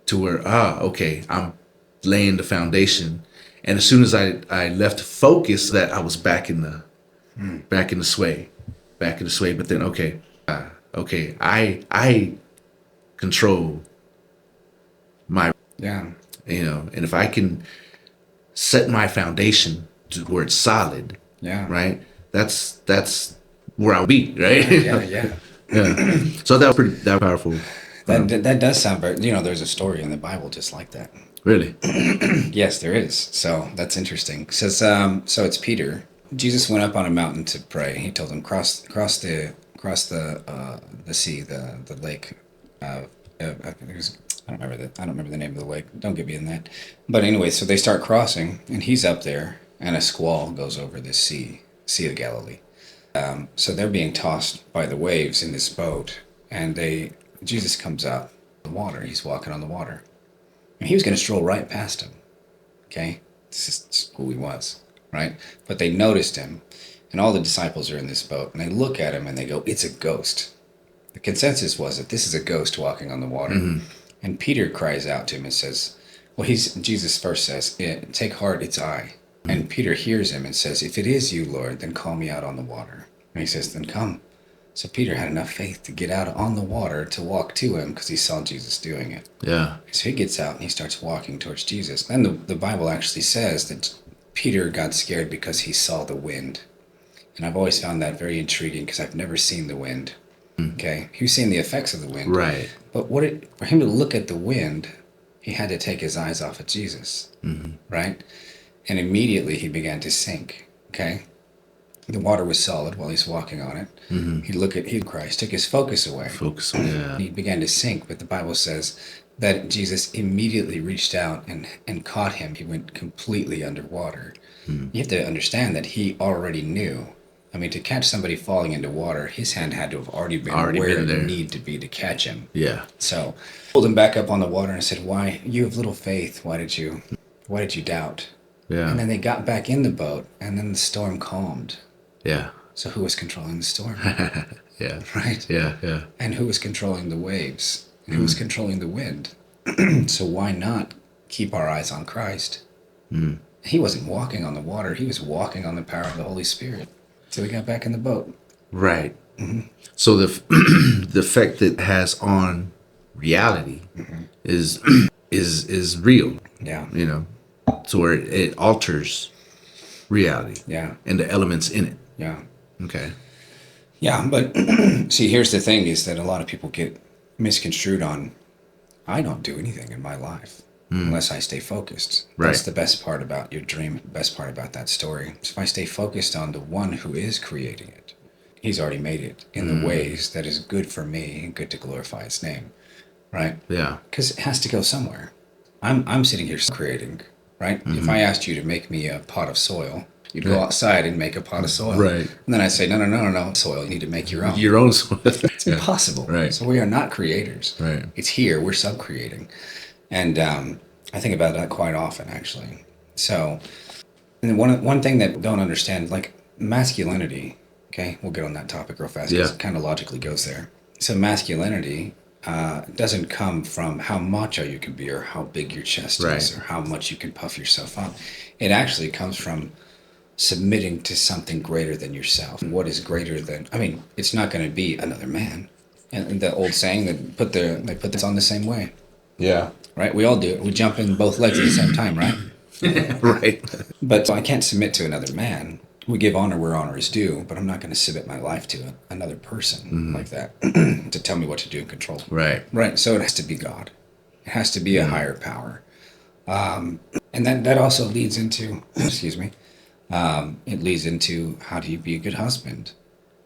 to where, okay, I'm laying the foundation. And as soon as I left focus, that I was back in the sway. But then, okay, I control my, and if I can set my foundation to where it's solid, right, that's where I'll be, right? Yeah. So that was that powerful. That does sound very, there's a story in the Bible just like that. Really? Yes, there is. So that's interesting. It says, so it's Peter. Jesus went up on a mountain to pray. He told him, cross the sea, the lake. I don't remember the name of the lake. Don't get me in that. But anyway, so they start crossing, and he's up there, and a squall goes over the Sea of Galilee. So they're being tossed by the waves in this boat, and Jesus comes out of the water. He's walking on the water. And he was going to stroll right past him. Okay? This is who he was, right? But they noticed him, and all the disciples are in this boat, and they look at him and they go, it's a ghost. The consensus was that this is a ghost walking on the water. Mm-hmm. And Peter cries out to him and says, Jesus first says, take heart, it's I. Mm-hmm. And Peter hears him and says, if it is you, Lord, then call me out on the water. And he says, then come. So Peter had enough faith to get out on the water to walk to him because he saw Jesus doing it. Yeah. So he gets out and he starts walking towards Jesus. And the Bible actually says that Peter got scared because he saw the wind. And I've always found that very intriguing because I've never seen the wind. Okay? He was seeing the effects of the wind. Right. But for him to look at the wind, he had to take his eyes off of Jesus. Mm-hmm. Right? And immediately he began to sink. Okay? The water was solid while he's walking on it. Mm-hmm. He looked at Christ, took his focus away. He began to sink, but the Bible says that Jesus immediately reached out and caught him. He went completely underwater. Mm-hmm. You have to understand that he already knew. I mean, to catch somebody falling into water, his hand had to have already been where it needed to be to catch him. Yeah. So pulled him back up on the water and said, "Why, you have little faith. Why did you doubt?" Yeah. And then they got back in the boat, and then the storm calmed. Yeah. So who was controlling the storm? Yeah. Right? Yeah. And who was controlling the waves? And who was controlling the wind? So why not keep our eyes on Christ? Mm. He wasn't walking on the water. He was walking on the power of the Holy Spirit. So we got back in the boat. Right. Mm-hmm. So the effect it has on reality is real. Yeah. So where it alters reality. Yeah. And the elements in it. Yeah. Okay. Yeah, but see, here's the thing is that a lot of people get misconstrued on, I don't do anything in my life unless I stay focused. Right. That's the best part about your dream, best part about that story. So if I stay focused on the one who is creating it, he's already made it in the ways that is good for me and good to glorify his name. Right? Yeah. Because it has to go somewhere. I'm sitting here creating, right? Mm-hmm. If I asked you to make me a pot of soil, you'd go outside and make a pot of soil. Right. And then I say, no, soil, you need to make your own. Your own soil. It's impossible. Right. So we are not creators. Right. It's here. We're sub-creating. And I think about that quite often, actually. So, and one thing that don't understand, like masculinity, okay? We'll get on that topic real fast because it kind of logically goes there. So masculinity doesn't come from how macho you can be or how big your chest is or how much you can puff yourself up. It actually comes from submitting to something greater than yourself. What is greater than, it's not going to be another man. And the old saying that they put this on the same way. Yeah. Right? We all do it. We jump in both legs at the same time, right? Right. But so I can't submit to another man we give honor where honor is due, but I'm not going to submit my life to another person like that to tell me what to do and control. Right. Right. So it has to be God. It has to be a higher power. And that also leads into, excuse me, it leads into, how do you be a good husband?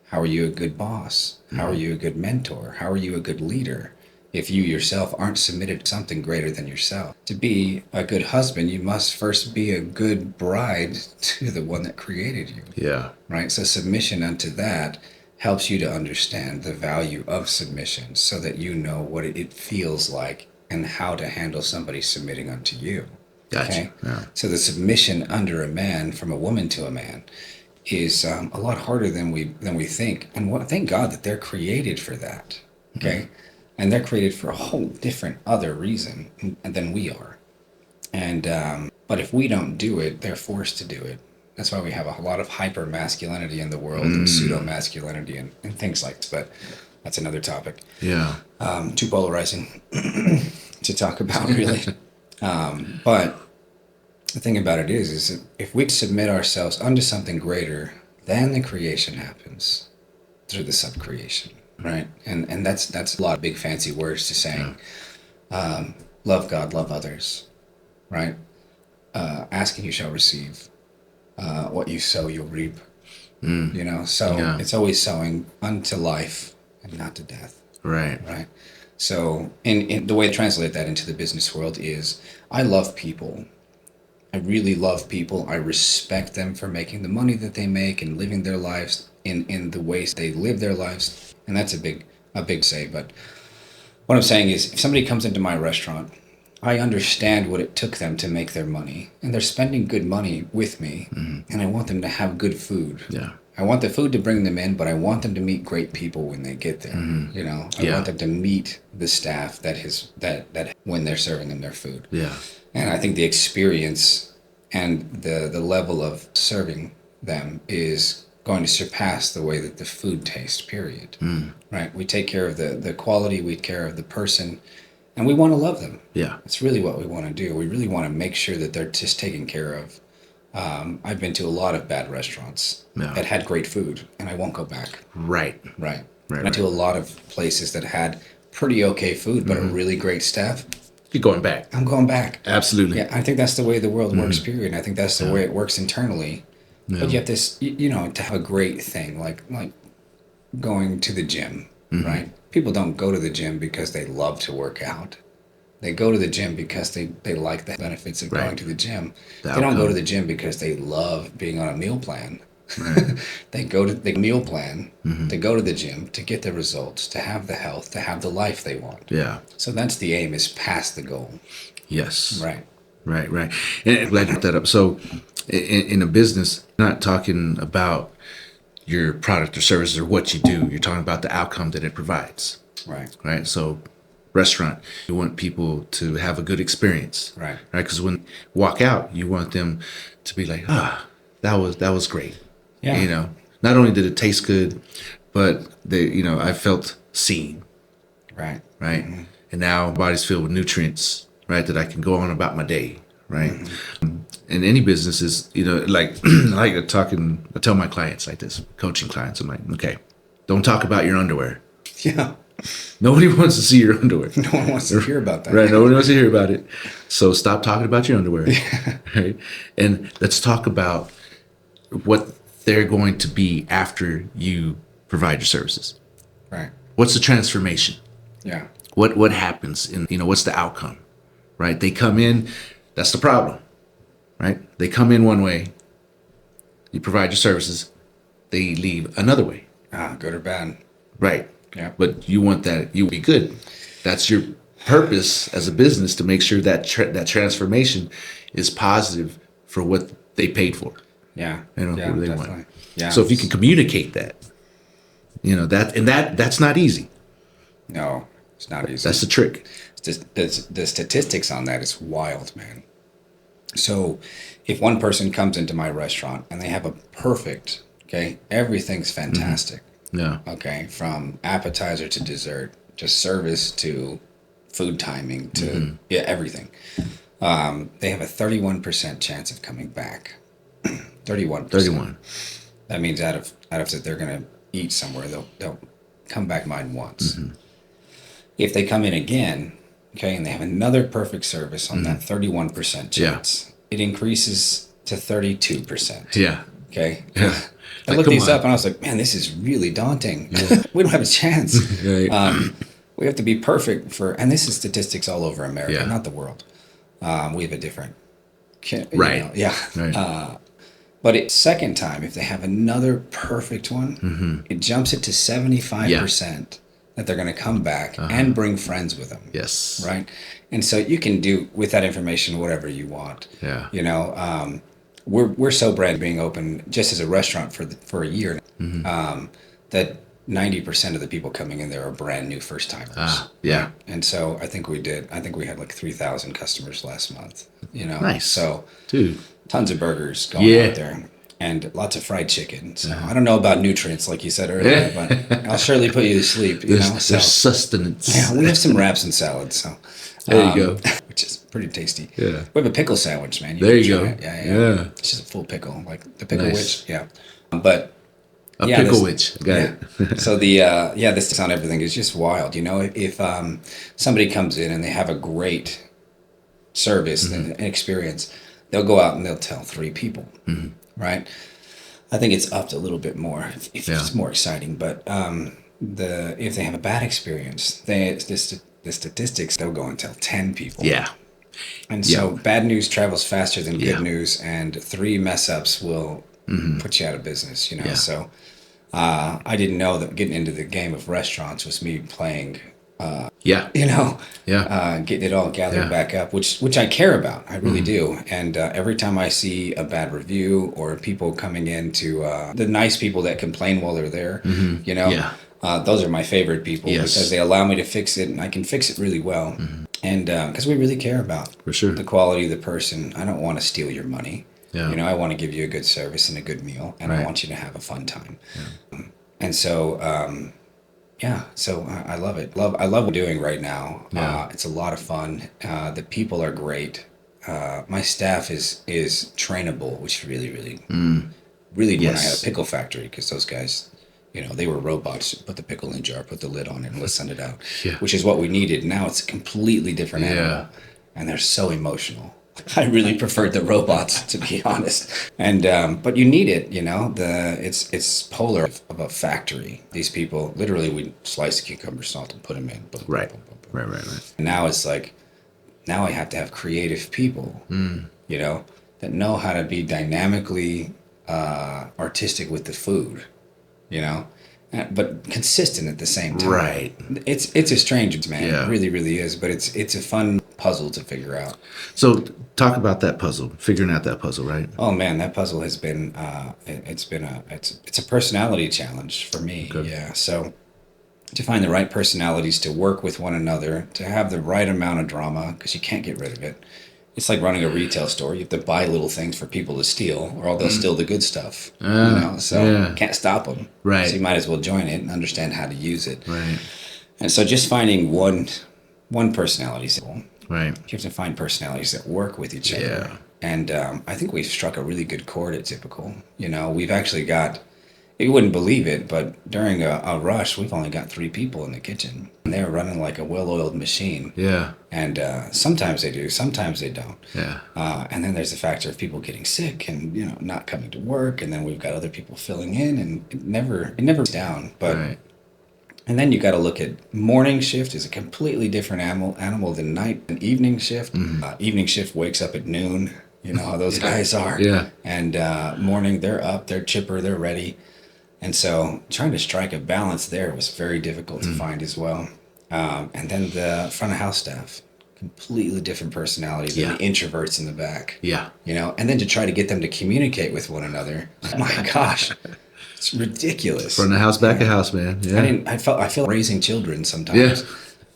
How are you a good boss? How are you a good mentor? How are you a good leader? If you yourself aren't submitted to something greater than yourself. To be a good husband, you must first be a good bride to the one that created you. Yeah. Right? So submission unto that helps you to understand the value of submission so that you know what it feels like and how to handle somebody submitting unto you. Gotcha. Okay? Yeah. So the submission under a man from a woman to a man is a lot harder than we think. And thank God that they're created for that. Okay? And they're created for a whole different other reason than we are. And but if we don't do it, they're forced to do it. That's why we have a lot of hyper masculinity in the world and pseudo masculinity and things like this. But that's another topic. Yeah. Too polarizing to talk about, really. But the thing about it is that if we submit ourselves unto something greater, then the creation happens through the subcreation. Right. And that's a lot of big fancy words to saying, love God, love others. Right. Ask and you shall receive. What you sow, you'll reap. You know, so it's always sowing unto life and not to death. Right. Right. So in the way to translate that into the business world is, I love people. I really love people. I respect them for making the money that they make and living their lives in the ways they live their lives. And that's a big say. But what I'm saying is, if somebody comes into my restaurant, I understand what it took them to make their money, and they're spending good money with me, and I want them to have good food. Yeah. I want the food to bring them in, but I want them to meet great people when they get there. You know, I want them to meet the staff that when they're serving them their food. Yeah. And I think the experience and the level of serving them is going to surpass the way that the food tastes, period. Right? We take care of the quality, we take care of the person, and we want to love them. Yeah. It's really what we want to do. We really want to make sure that they're just taken care of. I've been to a lot of bad restaurants that had great food, and I won't go back. Right. Right. I've been to a lot of places that had pretty okay food, but a really great staff. You're going back. I'm going back. Absolutely. Yeah, I think that's the way the world works, period. I think that's the way it works internally. But you have this, you know, to have a great thing, like going to the gym, right? People don't go to the gym because they love to work out. They go to the gym because they like the benefits of going to the gym. They don't go to the gym because they love being on a meal plan. Right. They go to the meal plan, they go to the gym to get the results, to have the health, to have the life they want. Yeah. So that's the aim, is past the goal. Yes. Right. Right. And I'm glad you brought that up. So in a business, not talking about your product or services or what you do, you're talking about the outcome that it provides. Right. So restaurant, you want people to have a good experience. Right. Because when you walk out, you want them to be like, that was great. Yeah. You know, not only did it taste good, but I felt seen. Right. And now my body's filled with nutrients, right, that I can go on about my day. Right. In any business is, like I tell my clients like this, coaching clients, I'm like, okay, don't talk about your underwear. Yeah. Nobody wants to see your underwear. No one wants to hear about that. Right. Nobody wants to hear about it. So stop talking about your underwear. Yeah. Right. And let's talk about what they're going to be after you provide your services. Right. What's the transformation? Yeah. What happens in, what's the outcome? Right. They come in, that's the problem. Right. They come in one way, you provide your services, they leave another way. Good or bad. Right. Yeah. But you want that you be good. That's your purpose as a business, to make sure that that transformation is positive for what they paid for. Yeah. Who they want. Yeah. So if you can communicate that, that's not easy. No, it's not easy. That's the trick. The statistics on that is wild, man. So if one person comes into my restaurant and they have a perfect, everything's fantastic. Yeah. Okay. From appetizer to dessert, just service to food timing to everything. They have a 31% chance of coming back. 31%. 31. That means out of that they're going to eat somewhere, they'll come back mine once. If they come in again, okay, and they have another perfect service on that 31% chance, it increases to 32%. Yeah. Okay. Yeah. I Like, looked come these on. up and I was like, man, this is really daunting. We don't have a chance. Right. We have to be perfect and this is statistics all over America, Yeah. not the world. We have a different, Right. yeah. Right. But second time, if they have another perfect one, it jumps it to 75% that they're going to come back and bring friends with them. Yes. Right. And so you can do with that information whatever you want. Yeah. You know, we're so brand being open just as a restaurant for a year that 90% of the people coming in there are brand new first timers. Yeah. And so I think we had like 3,000 customers last month. You know. Nice. So Dude. tons of burgers going out there. And lots of fried chicken. So I don't know about nutrients, like you said earlier, but I'll surely put you to sleep. You know, so There's sustenance. yeah, we have some wraps and salads. So There you go. which is pretty tasty. Yeah. We have a pickle sandwich, man. There can you try go. it. Yeah. Yeah. It's just a full pickle, like the pickle Nice. witch. Yeah, but A yeah, pickle this- witch. Got it. so this on everything is just wild. You know, if somebody comes in and they have a great service and experience, they'll go out and they'll tell 3 people, right? I think it's upped a little bit more if it's more exciting. But if they have a bad experience, the statistics, they'll go and tell 10 people. Yeah. And so bad news travels faster than Yeah. good news, and 3 mess ups will put you out of business. You know, Yeah. so I didn't know that getting into the game of restaurants was me playing. Yeah. You know, Yeah. getting it all gathered Yeah. back up, which I care about. I really do. And every time I see a bad review or people coming in to the nice people that complain while they're there, you know, Yeah. those are my favorite people Yes. because they allow me to fix it and I can fix it really well. And because we really care about For sure. the quality of the person. I don't want to steal your money. Yeah. You know, I want to give you a good service and a good meal, and I Right. want you to have a fun time. And so, so I love it. I love what we're doing right now. Yeah. It's a lot of fun. The people are great. My staff is trainable, which really when I had Yes. a pickle factory, because those guys, you know, they were robots. Put the pickle in a jar, put the lid on it, and let's send it out. Yeah. Which is what we needed. Now it's a completely different animal, and they're so emotional. I really preferred the robots, to be honest. And but you need it, you know. It's polar of a factory. These people literally, we slice the cucumber, salt, and put them in. Boom, Right. boom, boom, boom. Right. And now it's like, now I have to have creative people, you know, that know how to be dynamically artistic with the food, you know, but consistent at the same time. Right. It's a strange, man. Yeah. It really, really is. But it's a fun puzzle to figure out. So talk about that puzzle, figuring out that puzzle, right? Oh man, that puzzle has been it's a personality challenge for me. Okay. Yeah. So to find the right personalities to work with one another, to have the right amount of drama, because you can't get rid of it. It's like running a retail store. You have to buy little things for people to steal, or they'll steal the good stuff. You know, so yeah. can't stop them. Right. So you might as well join it and understand how to use it. Right. And so just finding one personality. Right. You have to find personalities that work with each other. Yeah. And I think we've struck a really good chord at Typical. You know, we've actually got, you wouldn't believe it, but during a rush, we've only got 3 people in the kitchen. And they're running like a well-oiled machine. Yeah. And sometimes they do, sometimes they don't. Yeah. And then there's the factor of people getting sick and, you know, not coming to work. And then we've got other people filling in, and it never is down. But Right. and then you got to look at morning shift is a completely different animal than night and evening shift. Evening shift wakes up at noon. You know how those guys are. Yeah. And morning, they're up, they're chipper, they're ready. And so trying to strike a balance there was very difficult to find as well. And then the front of house staff, completely different personalities than the introverts in the back. Yeah. You know, and then to try to get them to communicate with one another. My gosh, it's ridiculous. Front of house, back of house, man. Yeah. I feel raising children sometimes. Yeah.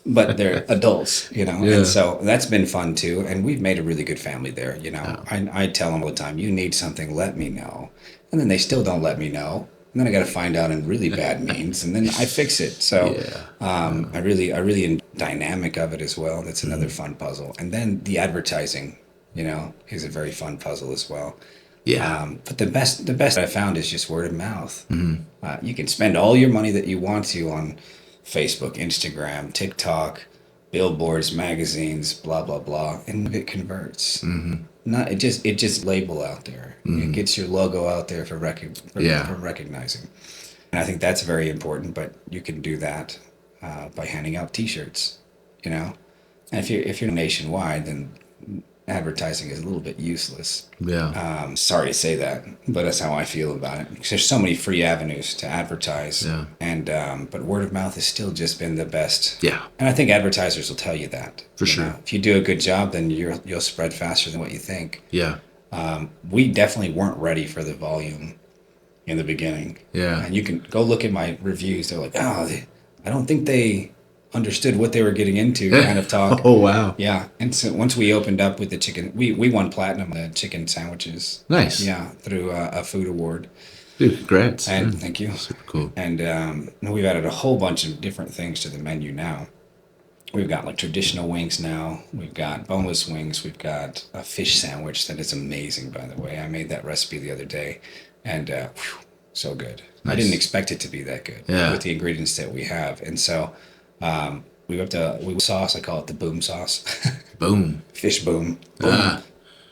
But they're adults, you know, Yeah. and so that's been fun too. And we've made a really good family there, you know. I tell them all the time, you need something, let me know. And then they still don't let me know. And then I got to find out in really bad means, and then I fix it. So I really dynamic of it as well. That's another fun puzzle. And then the advertising, you know, is a very fun puzzle as well. But the best I found is just word of mouth. You can spend all your money that you want to on Facebook, Instagram, TikTok, billboards, magazines, blah blah blah, and it converts. Not it just label out there. It gets your logo out there for recognizing. And I think that's very important. But you can do that by handing out T-shirts. You know, and if you're nationwide, then advertising is a little bit useless. Sorry to say that, but that's how I feel about it. Because there's so many free avenues to advertise, and but word of mouth has still just been the best. And I think advertisers will tell you that for sure. Know? If you do a good job, then you'll spread faster than what you think. We definitely weren't ready for the volume in the beginning. And you can go look at my reviews. They're like, I don't think they understood what they were getting into, kind of talk. Oh wow. Yeah. And so once we opened up with the chicken, we won platinum the chicken sandwiches. Nice. Yeah, through a food award. Dude, congrats. And thank you. Super cool. And we've added a whole bunch of different things to the menu now. We've got like traditional wings now. We've got boneless wings. We've got a fish sandwich that is amazing, by the way. I made that recipe the other day, and so good. Nice. I didn't expect it to be that good with the ingredients that we have. And so we sauce. I call it the boom sauce. Boom. Fish boom. Boom.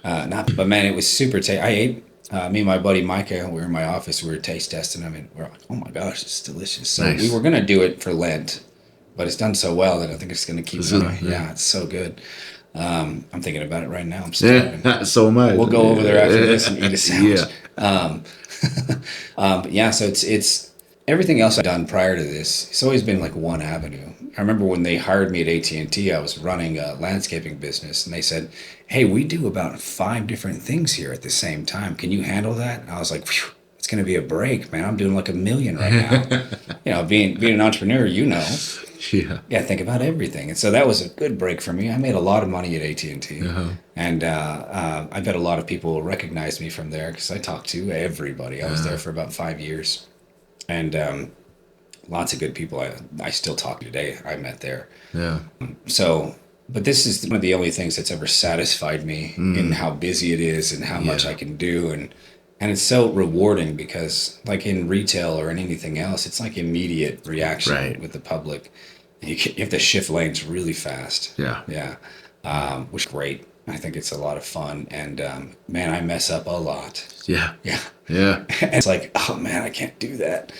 But man, it was super tasty. I ate. Me and my buddy Micah, we were in my office. We were taste testing them, and we're like, "Oh my gosh, it's delicious!" So we were gonna do it for Lent, but it's done so well that I think it's gonna keep going. Yeah, it's so good. I'm thinking about it right now. I'm starving. So am I. We'll go over there after this and eat a sandwich. But yeah, so it's everything else I've done prior to this. It's always been like one avenue. I remember when they hired me at AT&T, I was running a landscaping business, and they said, "Hey, we do about 5 different things here at the same time. Can you handle that?" And I was like, "Phew, it's going to be a break, man. I'm doing like 1 million right now." You know, being an entrepreneur, you know. Yeah, think about everything. And so that was a good break for me. I made a lot of money at AT&T. And I bet a lot of people recognized me from there because I talked to everybody. I was there for about 5 years. And lots of good people I still talk to today I met there. So, but this is one of the only things that's ever satisfied me in how busy it is and how much I can do. And it's so rewarding because like in retail or in anything else, it's like immediate reaction with the public. And you have to shift lanes really fast. Which is great. I think it's a lot of fun. And man, I mess up a lot. It's like, oh man, I can't do that.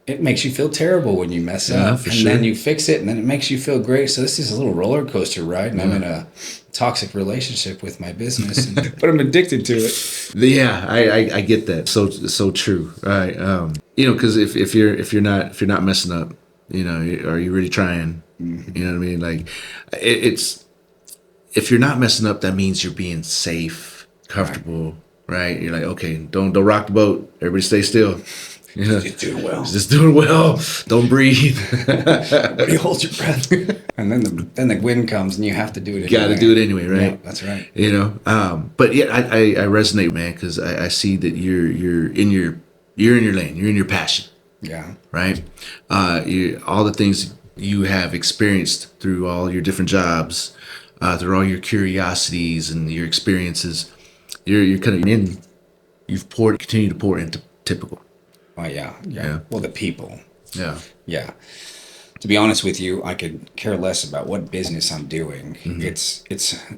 It makes you feel terrible when you mess up, then you fix it, and then it makes you feel great. So this is a little roller coaster ride, and I'm in a toxic relationship with my business, but I'm addicted to it. I get that. So true, right? You know, because if you're not messing up, you know, are you really trying? You know what I mean? Like, it's if you're not messing up, that means you're being safe, comfortable, right? You're like, okay, don't rock the boat. Everybody stay still. You know, just doing well. Don't breathe. Everybody hold your breath. And then the wind comes and you have to do it anyway. Got to do it anyway, right? Yeah, that's right. You know, but yeah, I resonate, man, because I see that you're in your lane. You're in your passion. Yeah. Right. All the things you have experienced through all your different jobs, through all your curiosities and your experiences, you're kind of in. Continue to pour into Typical. Oh, yeah. Well, the people. Yeah. To be honest with you, I could care less about what business I'm doing. It's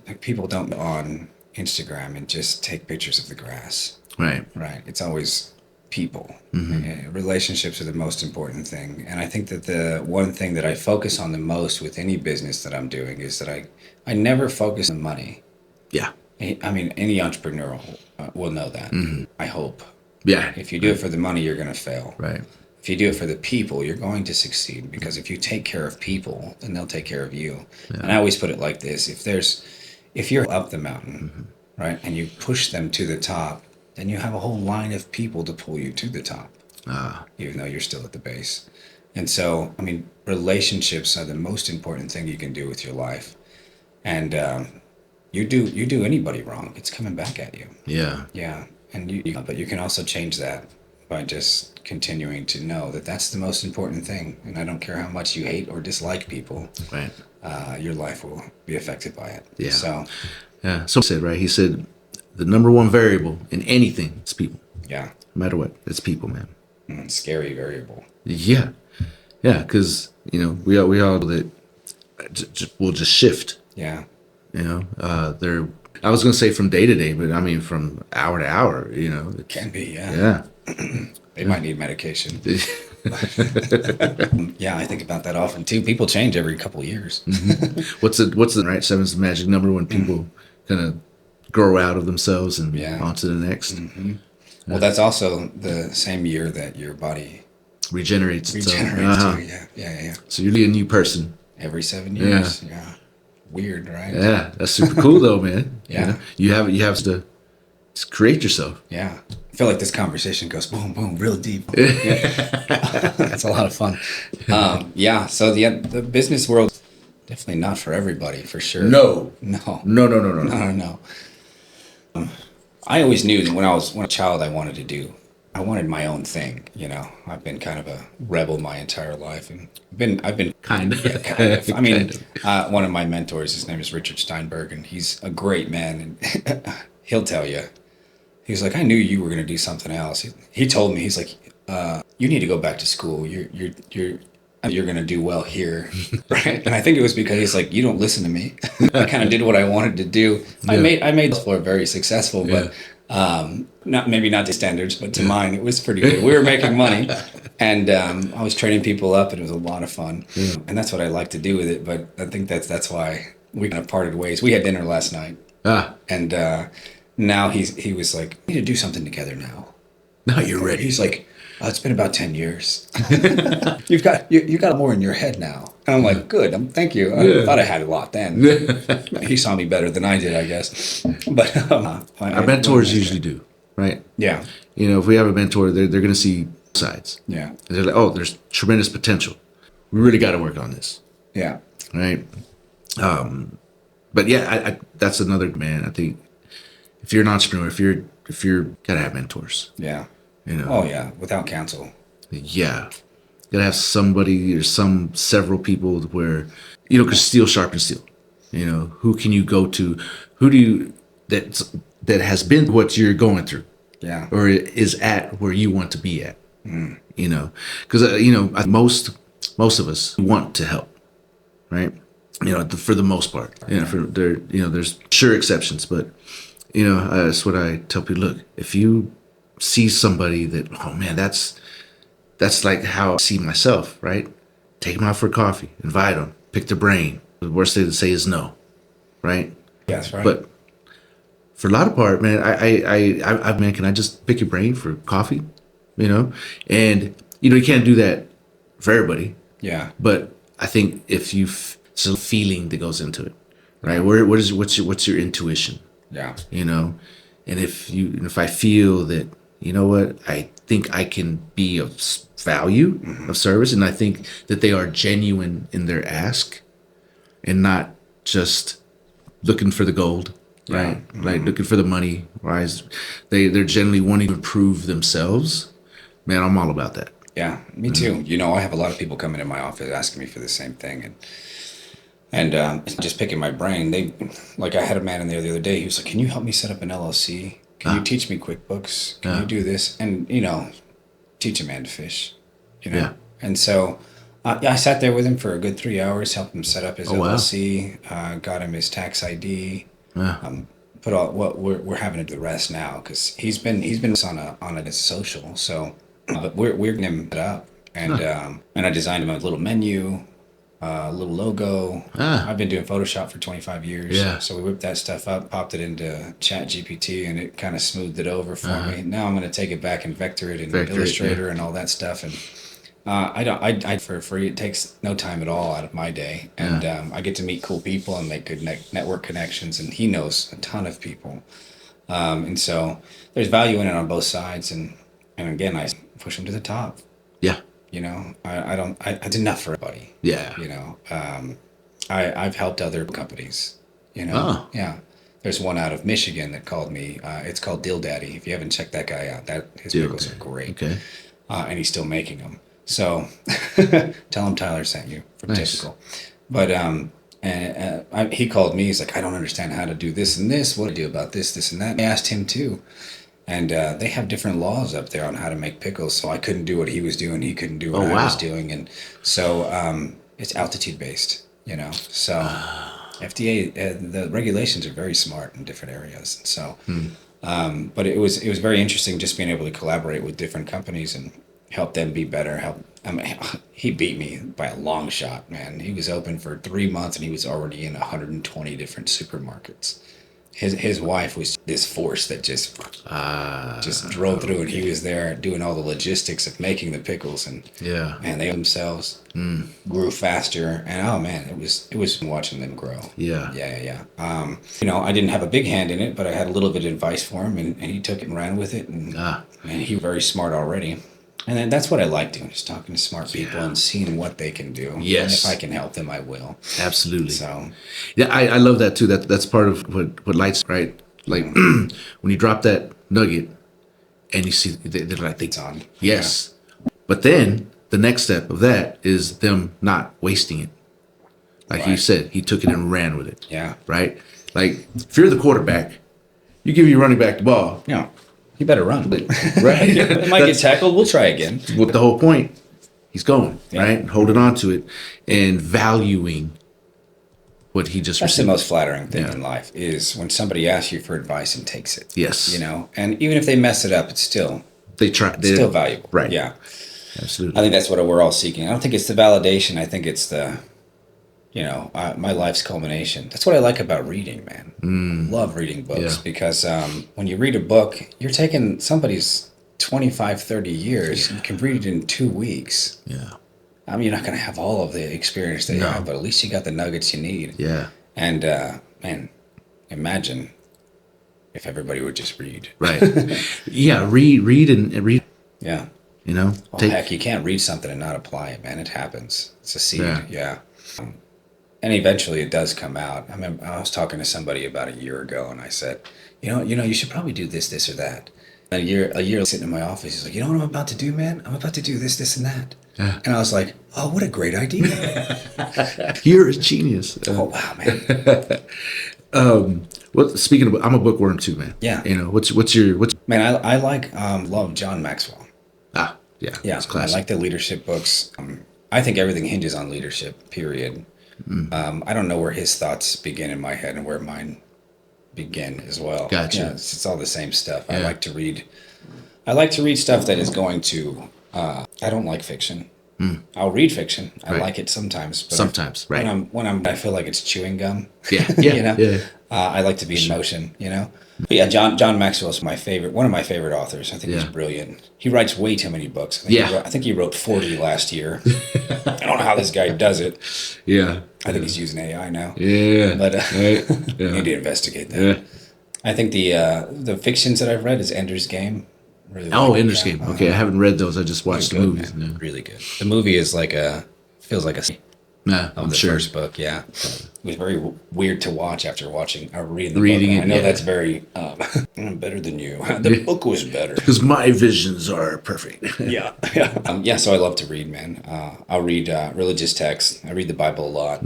like people don't go on Instagram and just take pictures of the grass. Right. It's always people. Relationships are the most important thing. And I think that the one thing that I focus on the most with any business that I'm doing is that I never focus on money. Yeah. I mean, any entrepreneur will know that. I hope. Yeah. If you do it for the money, you're going to fail. Right. If you do it for the people, you're going to succeed, because if you take care of people, then they'll take care of you. Yeah. And I always put it like this: if you're up the mountain, right, and you push them to the top, then you have a whole line of people to pull you to the top, even though you're still at the base. And so, I mean, relationships are the most important thing you can do with your life. And you do anybody wrong, it's coming back at you. Yeah. Yeah. And but you can also change that by just continuing to know that that's the most important thing. And I don't care how much you hate or dislike people. Right. Your life will be affected by it. Yeah. So. Yeah. So said, right. He said, the number one variable in anything is people. Yeah. No matter what, it's people, man. Scary variable. Yeah. Yeah, because, you know, we all know that we'll just shift. Yeah. You know, I was going to say from day to day, but I mean from hour to hour, you know. It Can be, yeah. Yeah. They might need medication. Yeah, I think about that often too. People change every couple of years. What's the right seven's the magic number when people kind of grow out of themselves and onto the next? Well, that's also the same year that your body Regenerates too. Yeah. So you're a new person. Every 7 years. Yeah. Weird, right? Yeah, that's super cool though, man. Yeah. You know, you have to create yourself. Yeah. I feel like this conversation goes boom, boom, real deep. That's a lot of fun. Yeah. So the business world, definitely not for everybody, for sure. No. I always knew that when I was a child, I wanted my own thing. You know, I've been kind of a rebel my entire life, and I've been Kind of. Yeah, kind of. I mean, one of my mentors, his name is Richard Steinberg, and he's a great man, and he'll tell you. He was like, I knew you were going to do something else. He told me, he's like, you need to go back to school. You're going to do well here, right? And I think it was because he's like, you don't listen to me. I kind of did what I wanted to do. Yeah. I made the floor very successful, but not to standards, but to mine, it was pretty good. We were making money, and I was training people up, and it was a lot of fun. Yeah. And that's what I like to do with it. But I think that's why we kind of parted ways. We had dinner last night, and now he was like, we need to do something together now. Now you're ready. He's like, it's been about 10 years. you got more in your head now. And I'm like, good. Thank you. I thought I had a lot then. He saw me better than I did, I guess. But our mentors usually do, right? Yeah. You know, if we have a mentor, they're going to see sides. Yeah. And they're like, oh, there's tremendous potential. We really got to work on this. Yeah. Right. But yeah, that's another, man. I think if you're an entrepreneur, if you're gotta have mentors. Yeah. You know. Oh yeah. Without counsel. Yeah. You gotta have somebody or several people where, you know, because steel sharpens steel. You know, who can you go to? Who do you that has been what you're going through? Yeah. Or is at where you want to be at. You know, because you know, most of us want to help, right? You know, for the most part. You know, there's sure exceptions, but you know, that's what I tell people. Look, if you see somebody that, oh man, that's like how I see myself, right? Take them out for coffee, invite them, pick their brain. The worst thing to say is no, right? Yes, right. But for a lot of part, man, I man, can I just pick your brain for coffee? You know, and you know, you can't do that for everybody. Yeah. But I think if it's a feeling that goes into it, right? What's your intuition? Yeah. You know, and if I feel that, you know what, I think I can be of value, of service, and I think that they are genuine in their ask and not just looking for the gold, right? Like looking for the money, right? They're generally wanting to improve themselves. Man, I'm all about that. Yeah, me too. You know, I have a lot of people coming in my office asking me for the same thing, and just picking my brain. I had a man in there the other day. He was like, "Can you help me set up an LLC? Can you teach me QuickBooks? Can you do this?" And you know, teach a man to fish. You know, and so I sat there with him for a good 3 hours, helped him set up his LLC, got him his tax ID. Put all what we're having to do the rest now because he's been on a social. So, but we're getting him set up, and I designed him a little menu. A little logo. I've been doing Photoshop for 25 years. Yeah. So we whipped that stuff up, popped it into Chat GPT, and it kind of smoothed it over for me. Now I'm going to take it back and vector it in Illustrator and all that stuff. And I for free. It takes no time at all out of my day. And I get to meet cool people and make good network connections. And he knows a ton of people. And so there's value in it on both sides. And again, I push him to the top. Yeah. You know, it's enough for everybody. Yeah. You know, I've helped other companies, you know. Yeah. There's one out of Michigan that called me. It's called Dill Daddy. If you haven't checked that guy out, his pickles are great. Okay. And he's still making them. So tell him Tyler sent you from Typical. But, and And he called me. He's like, I don't understand how to do this and this. What do I do about this, this, and that? I asked him too. And they have different laws up there on how to make pickles. So I couldn't do what he was doing. He couldn't do what I was doing. And so it's altitude based, So FDA, the regulations are very smart in different areas. And so, but it was very interesting just being able to collaborate with different companies and help them be better. He beat me by a long shot, man. He was open for 3 months and he was already in 120 different supermarkets. His wife was this force that just drove through, and he was there doing all the logistics of making the pickles, and man, they themselves grew faster, and oh man, it was watching them grow. Yeah. I didn't have a big hand in it, but I had a little bit of advice for him, and he took it and ran with it, and he was very smart already. And then that's what I like doing, is talking to smart people and seeing what they can do. Yes. And if I can help them, I will. Absolutely. So, yeah, I love that too. That's part of what lights, right? Like when you drop that nugget and you see they're like, it's on. Yes. Yeah. But then the next step of that is them not wasting it. Like you said, he took it and ran with it. Yeah. Right? Like if you're the quarterback, you give your running back the ball. Yeah. You better run. Right? It might get tackled. We'll try again. With the whole point, he's going, right? Holding on to it and valuing what he just That's received. the most flattering thing in life, is when somebody asks you for advice and takes it. Yes. And even if they mess it up, it's still still valuable. Right. Yeah. Absolutely. I think that's what we're all seeking. I don't think it's the validation. I think it's the, my life's culmination. That's what I like about reading, man. Love reading books because when you read a book, you're taking somebody's 25, 30 years. You can read it in 2 weeks. Yeah. I mean, you're not going to have all of the experience they have, but at least you got the nuggets you need. Yeah. And, man, imagine if everybody would just read. Right. Yeah. Read and read. Yeah. Well, heck, you can't read something and not apply it, man. It happens. It's a seed. Yeah. And eventually it does come out. I was talking to somebody about a year ago, and I said, you should probably do this, this, or that. And a year sitting in my office, he's like, you know what I'm about to do, man? I'm about to do this, this, and that. And I was like, oh, what a great idea. You're a genius. Oh, wow, man. Speaking of, I'm a bookworm too, man. Yeah. What's Man, I love John Maxwell. Yeah. Yeah. It's classic. I like the leadership books. I think everything hinges on leadership, period. I don't know where his thoughts begin in my head and where mine begin as well. Gotcha. Yeah, it's all the same stuff. Yeah. I like to read stuff that is going to, I don't like fiction. I'll read fiction. I like it sometimes. But right. When I feel like it's chewing gum. Yeah. I like to be in motion, But yeah, John Maxwell is one of my favorite authors. I think he's brilliant. He writes way too many books. I think he wrote 40 last year. I don't know how this guy does it. Yeah. I think he's using AI now. Yeah. But you need to investigate that. Yeah. I think the fictions that I've read is Ender's Game. Really Ender's Game. Okay, I haven't read those. I just watched the movies. Yeah. Really good. The movie is feels like a I'm the sure. first book. Yeah, it was very weird to watch after reading the book. it. I know that's very I'm better than you. The book was better because my visions are perfect. yeah. So I love to read, man. I'll read religious texts. I read the Bible a lot.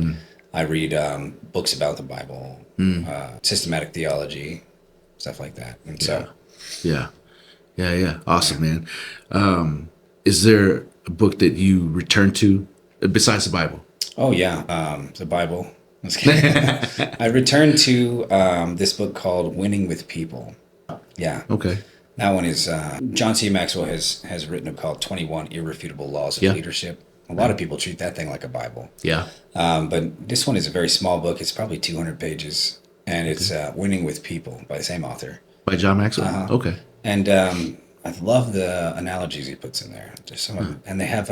I read books about the Bible, systematic theology, stuff like that. And so, yeah. Awesome, man. Is there a book that you return to besides the Bible? Oh yeah, the Bible. I returned to this book called Winning with People. Yeah. Okay. That one is John C. Maxwell has written a book called 21 Irrefutable Laws of Leadership. A lot of people treat that thing like a Bible. Yeah. But this one is a very small book. It's probably 200 pages, and it's Winning with People by the same author. By John Maxwell. Okay. And I love the analogies he puts in there. There's some of them, and they have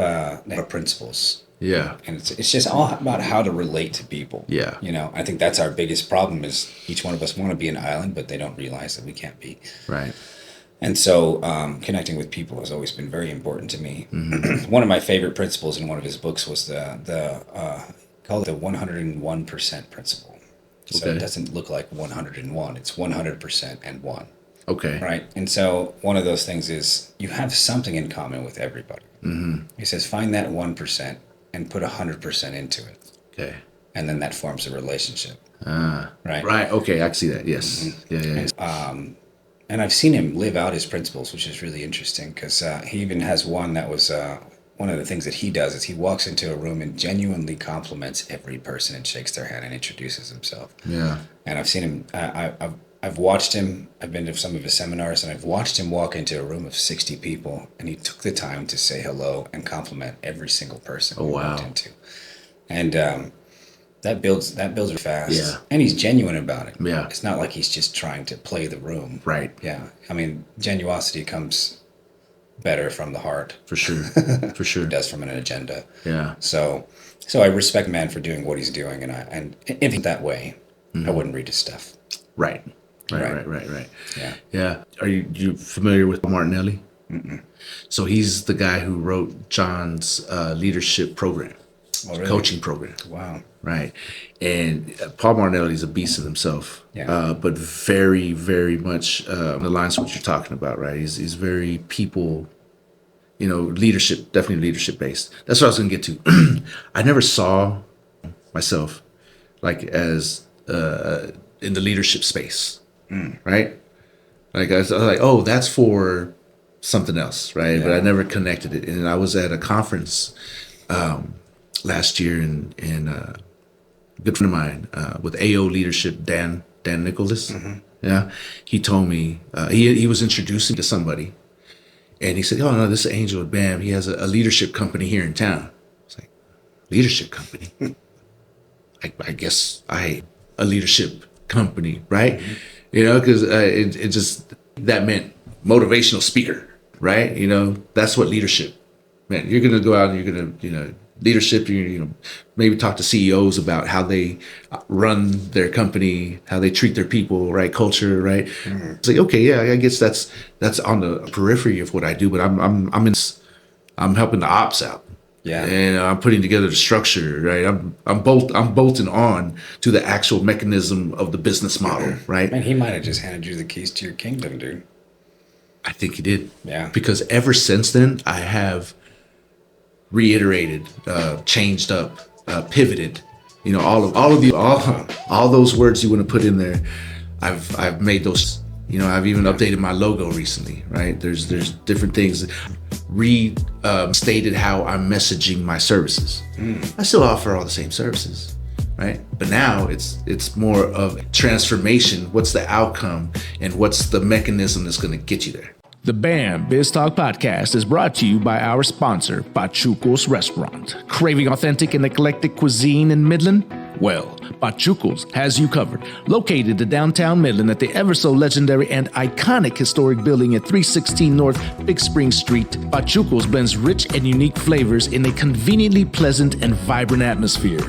principles. Yeah. And it's just all about how to relate to people. Yeah. I think that's our biggest problem is each one of us want to be an island, but they don't realize that we can't be. Right. And so connecting with people has always been very important to me. Mm-hmm. One of my favorite principles in one of his books was called the 101% principle. So it doesn't look like 101. It's 100% and 1. Okay. Right. And so one of those things is you have something in common with everybody. Mm-hmm. He says, find that 1% and put 100% into it. Okay. and then that forms a relationship. Right. Right. Okay. I can see that. Yes. Yeah. And I've seen him live out his principles, which is really interesting because he even has one that was one of the things that he does is he walks into a room and genuinely compliments every person and shakes their hand and introduces himself. Yeah. And I've seen him. I've watched him. I've been to some of his seminars, and I've watched him walk into a room of 60 people, and he took the time to say hello and compliment every single person he walked into. And that builds fast. Yeah. And he's genuine about it. Yeah. It's not like he's just trying to play the room. Right. Yeah. I mean, genuosity comes better from the heart. For sure. For sure. It does from an agenda. Yeah. So I respect the man for doing what he's doing, and if he's that way, I wouldn't read his stuff. Right. Right. Yeah. Yeah. Are you familiar with Martinelli? Mm-mm. So he's the guy who wrote John's leadership program, coaching program. Wow. Right. And Paul Martinelli is a beast in himself, but very, very much on the lines of what you're talking about, right? He's very people, leadership, definitely leadership based. That's what I was going to get to. I never saw myself like as in the leadership space, right? Like I was like, oh, that's for something else, right? Yeah. But I never connected it. And I was at a conference last year, and a good friend of mine with AO Leadership, Dan Nicholas. Mm-hmm. Yeah, he told me he was introducing to somebody, and he said, "Oh no, this is Angel at BAM. He has a leadership company here in town." I was like, "Leadership company? I guess a leadership company, right?" Mm-hmm. Because it just that meant motivational speaker, right? That's what leadership meant. You're gonna go out and you're gonna leadership, maybe talk to CEOs about how they run their company, how they treat their people, right? Culture, right? Mm-hmm. It's like, okay, yeah, I guess that's on the periphery of what I do, but I'm helping the ops out. Yeah. And I'm putting together the structure, right? I'm bolting on to the actual mechanism of the business model, right? Man, he might have just handed you the keys to your kingdom, dude. I think he did. Yeah. Because ever since then, I have reiterated, changed up, pivoted, all those words you want to put in there. I've made those, I've even updated my logo recently, right? There's different things, stated how I'm messaging my services. I still offer all the same services, right? But now it's more of transformation. What's the outcome and what's the mechanism that's going to get you there? The BAM BizTalk podcast is brought to you by our sponsor, Pachuco's Restaurant. Craving authentic and eclectic cuisine in Midland? Well, Pachuco's has you covered. Located in downtown Midland at the ever so legendary and iconic historic building at 316 North Big Spring Street, Pachuco's blends rich and unique flavors in a conveniently pleasant and vibrant atmosphere.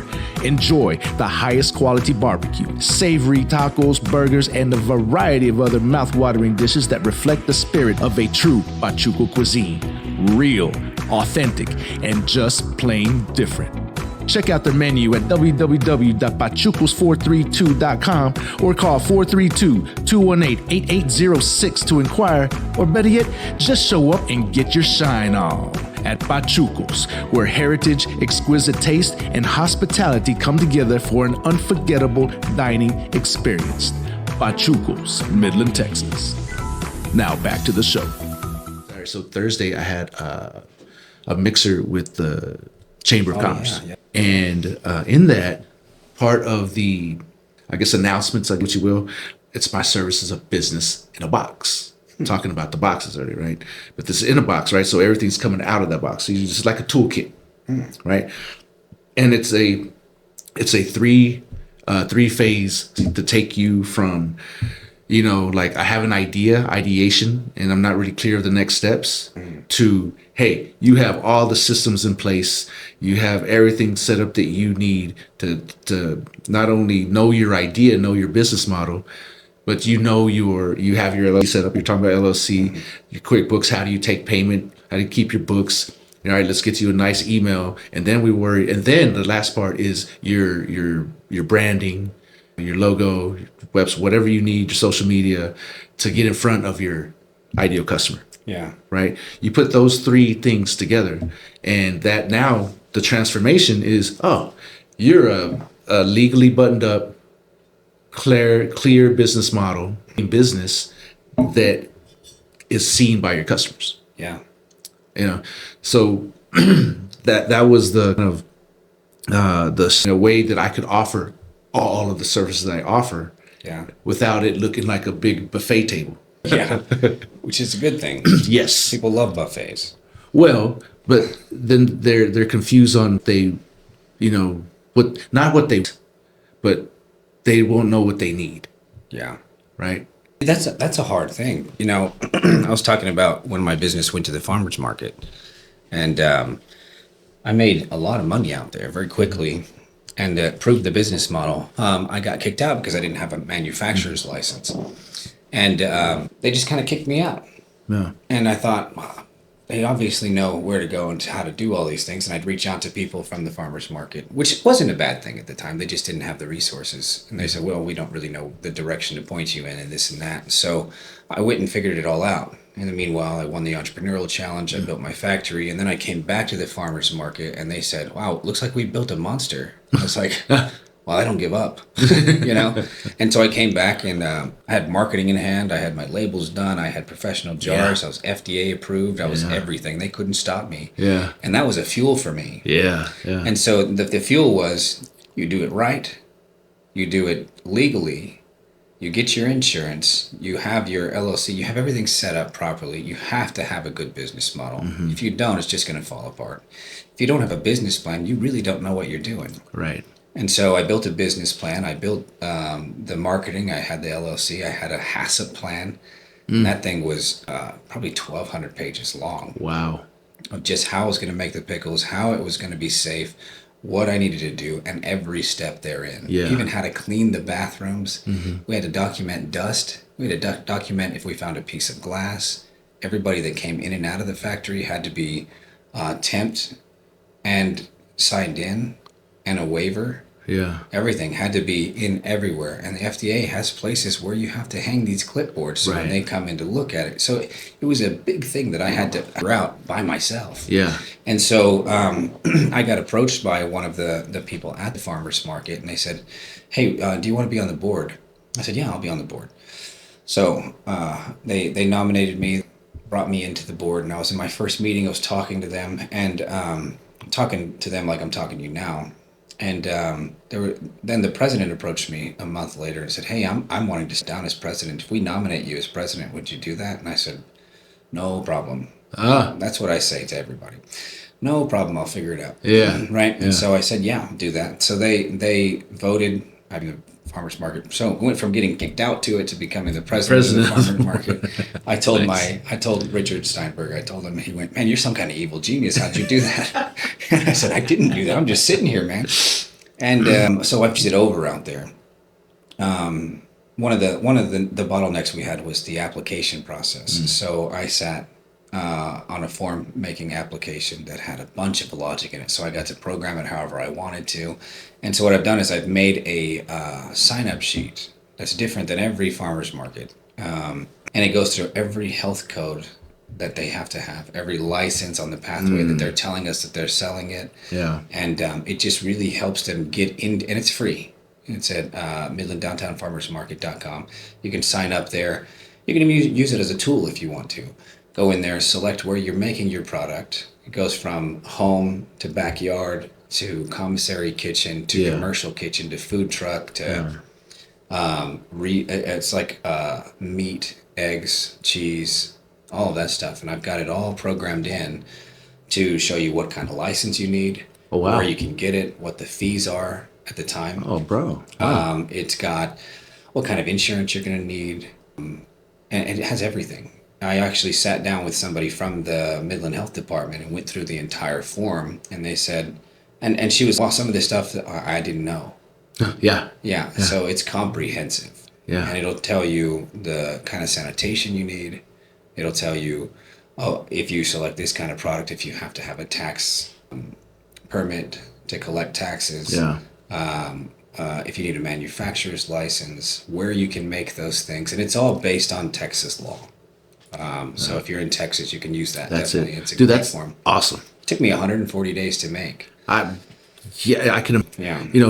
Enjoy the highest quality barbecue, savory tacos, burgers, and a variety of other mouth-watering dishes that reflect the spirit of a true Pachuco cuisine. Real, authentic, and just plain different. Check out their menu at www.pachucos432.com or call 432-218-8806 to inquire, or better yet, just show up and get your shine on. At Pachucos, where heritage, exquisite taste, and hospitality come together for an unforgettable dining experience. Pachucos, Midland, Texas. Now back to the show. All right, so Thursday I had a mixer with the Chamber of Commerce. Yeah. And in that, part of the, announcements, like what you will, it's my services of business in a box. I'm talking about the boxes earlier, right? But this is in a box, right? So everything's coming out of that box. So it's like a toolkit, right? And it's a three phase to take you from, like I have an ideation, and I'm not really clear of the next steps, to, hey, you have all the systems in place. You have everything set up that you need to not only know your idea, know your business model, but you have your LLC set up. You're talking about LLC, your QuickBooks. How do you take payment? How do you keep your books? All right, let's get you a nice email. And then and then the last part is your branding, your logo, your website, whatever you need, your social media to get in front of your ideal customer. Yeah. Right. You put those three things together, and that now the transformation is, oh, you're a a legally buttoned up, clear business model in business that is seen by your customers. Yeah. So that was the kind of the way that I could offer all of the services that I offer, without it looking like a big buffet table. Yeah, which is a good thing. Yes, People love buffets. well, but then they're confused on but they won't know what they need. Yeah. Right. That's a hard thing. I was talking about when my business went to the farmer's market, and I made a lot of money out there very quickly, and proved the business model. I got kicked out because I didn't have a manufacturer's license, and they just kind of kicked me out. Yeah. And I thought, wow, they obviously know where to go and how to do all these things. And I'd reach out to people from the farmer's market, which wasn't a bad thing at the time. They just didn't have the resources. And they said, well, we don't really know the direction to point you in and this and that. So I went and figured it all out. In the meanwhile, I won the entrepreneurial challenge. I built my factory. And then I came back to the farmer's market and they said, wow, it looks like we built a monster. I was like, well, I don't give up, And so I came back and I had marketing in hand. I had my labels done. I had professional jars. I was FDA approved. I was everything. They couldn't stop me. Yeah. And that was a fuel for me. Yeah. Yeah. And so the fuel was, you do it right. You do it legally. You get your insurance. You have your LLC. You have everything set up properly. You have to have a good business model. Mm-hmm. If you don't, it's just going to fall apart. If you don't have a business plan, you really don't know what you're doing. Right. And so I built a business plan. I built the marketing. I had the LLC. I had a HACCP plan. And that thing was probably 1,200 pages long. Wow. Of just how I was going to make the pickles, how it was going to be safe, what I needed to do, and every step therein. Yeah. Even how to clean the bathrooms. Mm-hmm. We had to document dust. We had to document if we found a piece of glass. Everybody that came in and out of the factory had to be temped and signed in. And a waiver. Yeah. Everything had to be in everywhere. And the FDA has places where you have to hang these clipboards so when they come in to look at it. So it was a big thing that I had to figure out by myself. Yeah. And so I got approached by one of the people at the farmer's market, and they said, hey, do you want to be on the board? I said, yeah, I'll be on the board. So they nominated me, brought me into the board, and I was in my first meeting. I was talking to them, and talking to them like I'm talking to you now. And then the president approached me a month later and said, hey, I'm wanting to sit down as president. If we nominate you as president, would you do that? And I said, no problem. That's what I say to everybody. No problem. I'll figure it out. Yeah. Right. And so I said, yeah, do that. So they voted. I mean, the farmer's market. So we went from getting kicked out to becoming the president of the farmer's market. I told Richard Steinberg, I told him, he went, man, you're some kind of evil genius. How'd you do that? And I said, I didn't do that. I'm just sitting here, man. And so I sit over out there. One of the bottlenecks we had was the application process. So I sat on a form making application that had a bunch of logic in it. So I got to program it however I wanted to. And so what I've done is I've made a sign-up sheet that's different than every farmer's market. And it goes through every health code that they have to have, every license on the pathway that they're telling us that they're selling it. Yeah. And it just really helps them get in, and it's free. It's at MidlandDowntownFarmersMarket.com. You can sign up there. You can use it as a tool if you want to. Go in there, select where you're making your product. It goes from home to backyard to commissary kitchen to commercial kitchen to food truck to it's like meat, eggs, cheese, all of that stuff. And I've got it all programmed in to show you what kind of license you need, where you can get it, what the fees are at the time. Oh, bro. Wow. It's got what kind of insurance you're going to need, and it has everything. I actually sat down with somebody from the Midland Health Department and went through the entire form, and they said, and she was, well, some of this stuff that I didn't know. Yeah. So it's comprehensive. Yeah. And it'll tell you the kind of sanitation you need. It'll tell you, if you select this kind of product, if you have to have a tax permit to collect taxes. Yeah. If you need a manufacturer's license, where you can make those things. And it's all based on Texas law. So if you're in Texas, you can use that. That's definitely. it. It's a Dude, great that's form. awesome. It took me 140 days to make. I can,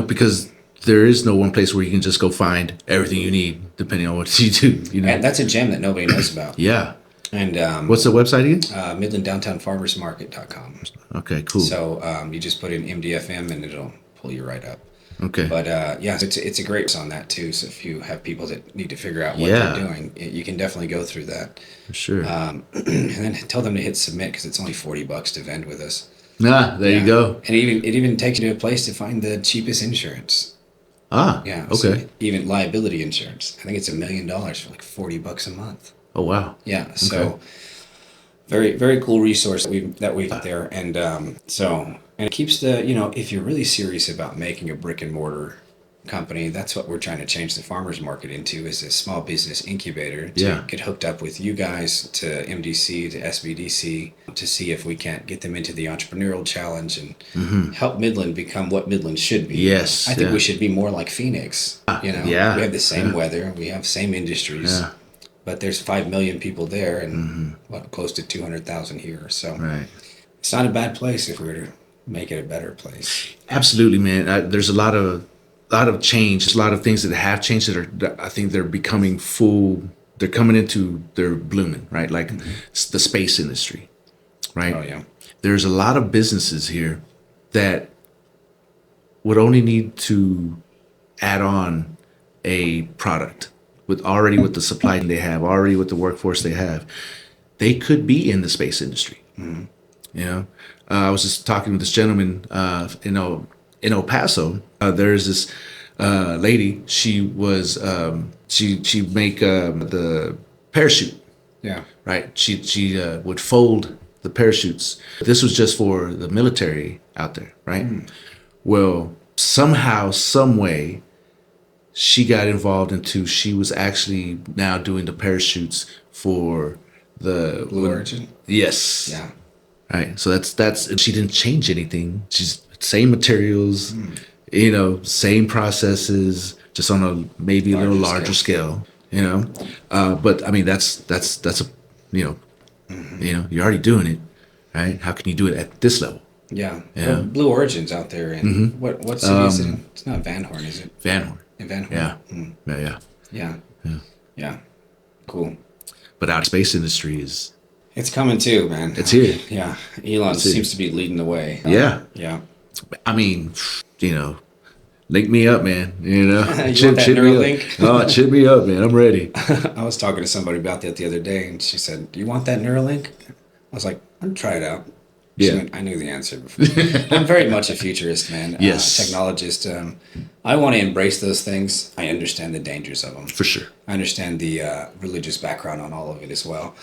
because there is no one place where you can just go find everything you need, depending on what you do. You know, And that's a gem that nobody knows about. yeah. And What's the website again? MidlandDowntownFarmersMarket.com. Okay, cool. So you just put in MDFM and it'll pull you right up. Okay. But yeah, it's a great on that too. So if you have people that need to figure out what Yeah. they're doing, you can definitely go through that. For sure. And then tell them to hit submit because it's only $40 to vend with us. There you go. And it even takes you to a place to find the cheapest insurance. Yeah. So Okay. even liability insurance. I think it's $1 million for like $40 a month. Oh, wow. Yeah. So Okay. very, very cool resource that we've got there. And and it keeps the, if you're really serious about making a brick and mortar company, that's what we're trying to change the farmers market into, is a small business incubator to get hooked up with you guys, to MDC, to SBDC, to see if we can't get them into the entrepreneurial challenge and help Midland become what Midland should be. Yes. I think we should be more like Phoenix. Yeah. We have the same weather, we have same industries. Yeah. But there's 5 million people there and close to 200,000 here. So Right. it's not a bad place if we were to make it a better place. Absolutely, man. There's a lot of change. There's a lot of things that have changed that I think they're becoming full. They're coming into their blooming, right? Like the space industry, right? Oh, yeah. There's a lot of businesses here that would only need to add on a product with the supply they have, already with the workforce they have. They could be in the space industry. You know, I was just talking with this gentleman, in El Paso. There's this lady. She was she make the parachute. Yeah. Right. She would fold the parachutes. This was just for the military out there, right? Well, somehow, some way, she got involved into. She was actually now doing the parachutes for the Blue Origin? Yes. Yeah. Right. So that's she didn't change anything. She's same materials, same processes, just on a maybe a little larger scale. But I mean that's a you're already doing it, right? How can you do it at this level? Yeah. Yeah. Well, Blue Origin's out there in what city is it in? It's not Van Horn, is it? Van Horn. In Van Horn. Yeah. Mm. Yeah. Yeah. Cool. But our space industry is It's coming too, man. It's here. Yeah. Elon It's here. seems to be leading the way. Yeah. Yeah. I mean, link me up, man. You want that me up. Neuralink? Oh, chip me up, man. I'm ready. I was talking to somebody about that the other day, and she said, "Do you want that Neuralink?" I was like, "I'll try it out." Yeah. Went, I knew the answer before. I'm very much a futurist, man. Yes. Technologist. I want to embrace those things. I understand the dangers of them. For sure. I understand the religious background on all of it as well.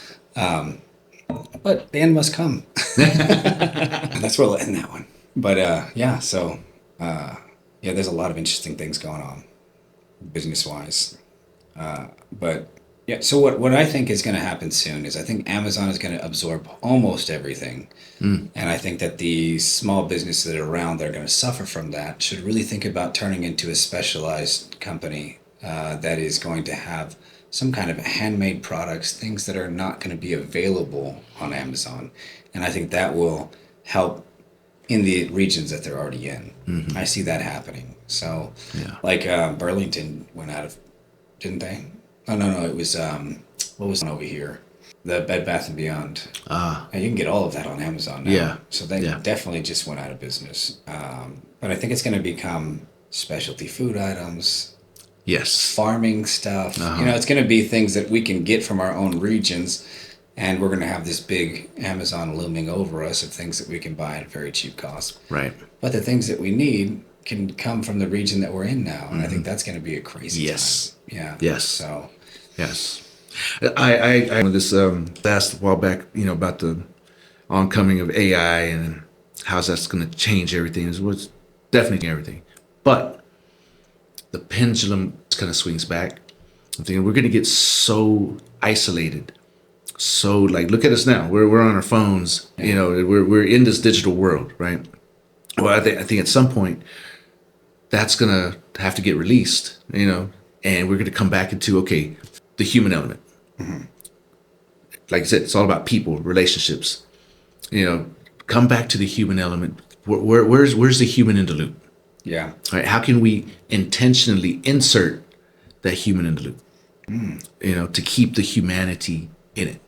But the end must come. That's where we'll end that one. But there's a lot of interesting things going on business-wise. So what I think is going to happen soon is I think Amazon is going to absorb almost everything. And I think that the small businesses that are around that are going to suffer from that should really think about turning into a specialized company that is going to have some kind of handmade products, things that are not going to be available on Amazon. And I think that will help in the regions that they're already in. I see that happening. So like Burlington went out of, didn't they? Oh, no, it was, what was over here? The Bed Bath & Beyond. And you can get all of that on Amazon now. Yeah. So they definitely just went out of business. But I think it's going to become specialty food items, Yes. farming stuff. It's going to be things that we can get from our own regions, and we're going to have this big Amazon looming over us of things that we can buy at a very cheap cost. Right. But the things that we need can come from the region that we're in now, and I think that's going to be a crazy time. Yeah. Yes. So. Yes. I this asked a while back, about the oncoming of AI and how that's going to change everything. It's definitely everything. But the pendulum kind of swings back. I'm thinking we're going to get so isolated. So look at us now. We're on our phones. We're in this digital world, right? Well, I think at some point that's going to have to get released, and we're going to come back into, the human element. Like I said, it's all about people, relationships. Come back to the human element. Where's the human in the loop? Yeah. Right? How can we intentionally insert that human in the loop? You know, to keep the humanity in it,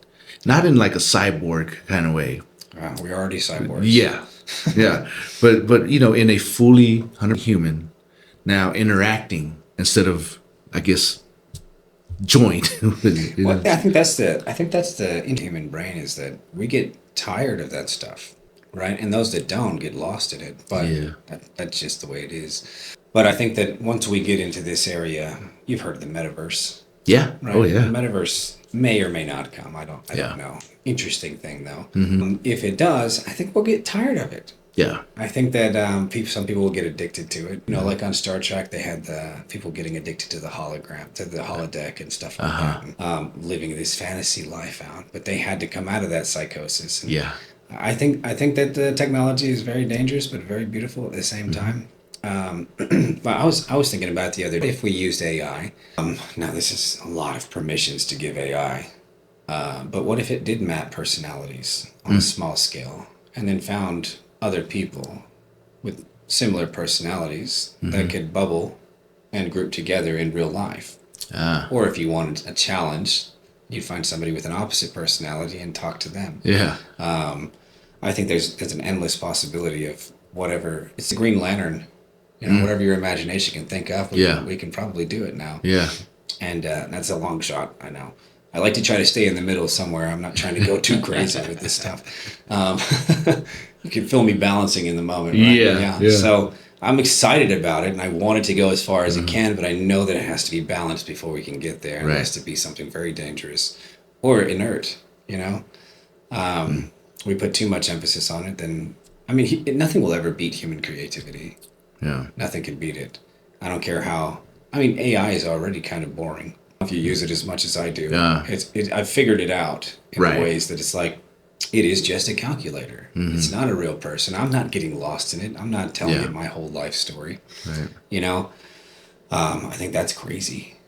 not in like a cyborg kind of way. We're already cyborgs. Yeah, yeah, but you know, in a fully 100 human, now interacting instead of, I guess, joined. Well, I think that's the human brain, is that we get tired of that stuff, right? And those that don't get lost in it. But Yeah. that's just the way it is. But I think that once we get into this area, you've heard of the metaverse. Yeah. Right? Oh yeah. The metaverse may or may not come. I don't Yeah. know. Interesting thing though. Mm-hmm. If it does, I think we'll get tired of it. Yeah. I think that some people will get addicted to it. You know, like on Star Trek, they had the people getting addicted to the hologram, to the holodeck and stuff like that, living this fantasy life out. But they had to come out of that psychosis. And Yeah. I think that the technology is very dangerous, but very beautiful at the same time. But I was thinking about the other day, if we used AI. Now this is a lot of permissions to give AI. But what if it did map personalities on a small scale, and then found other people with similar personalities that could bubble and group together in real life? Or if you wanted a challenge, you'd find somebody with an opposite personality and talk to them. Yeah. I think there's an endless possibility of whatever. It's the Green Lantern, you know, whatever your imagination can think of. We can probably do it now. Yeah. And that's a long shot, I know. I like to try to stay in the middle somewhere. I'm not trying to go too crazy with this stuff. You can feel me balancing in the moment, right? Yeah. So I'm excited about it, and I want it to go as far as it can, but I know that it has to be balanced before we can get there. Right. It has to be something very dangerous or inert, you know? We put too much emphasis on it, then, I mean, nothing will ever beat human creativity. Yeah. Nothing can beat it. I don't care how. I mean, AI is already kind of boring if you use it as much as I do. Yeah. I've figured it out in Right. ways that it's like, it is just a calculator. It's not a real person. I'm not getting lost in it. I'm not telling it my whole life story. Right. You know, I think that's crazy.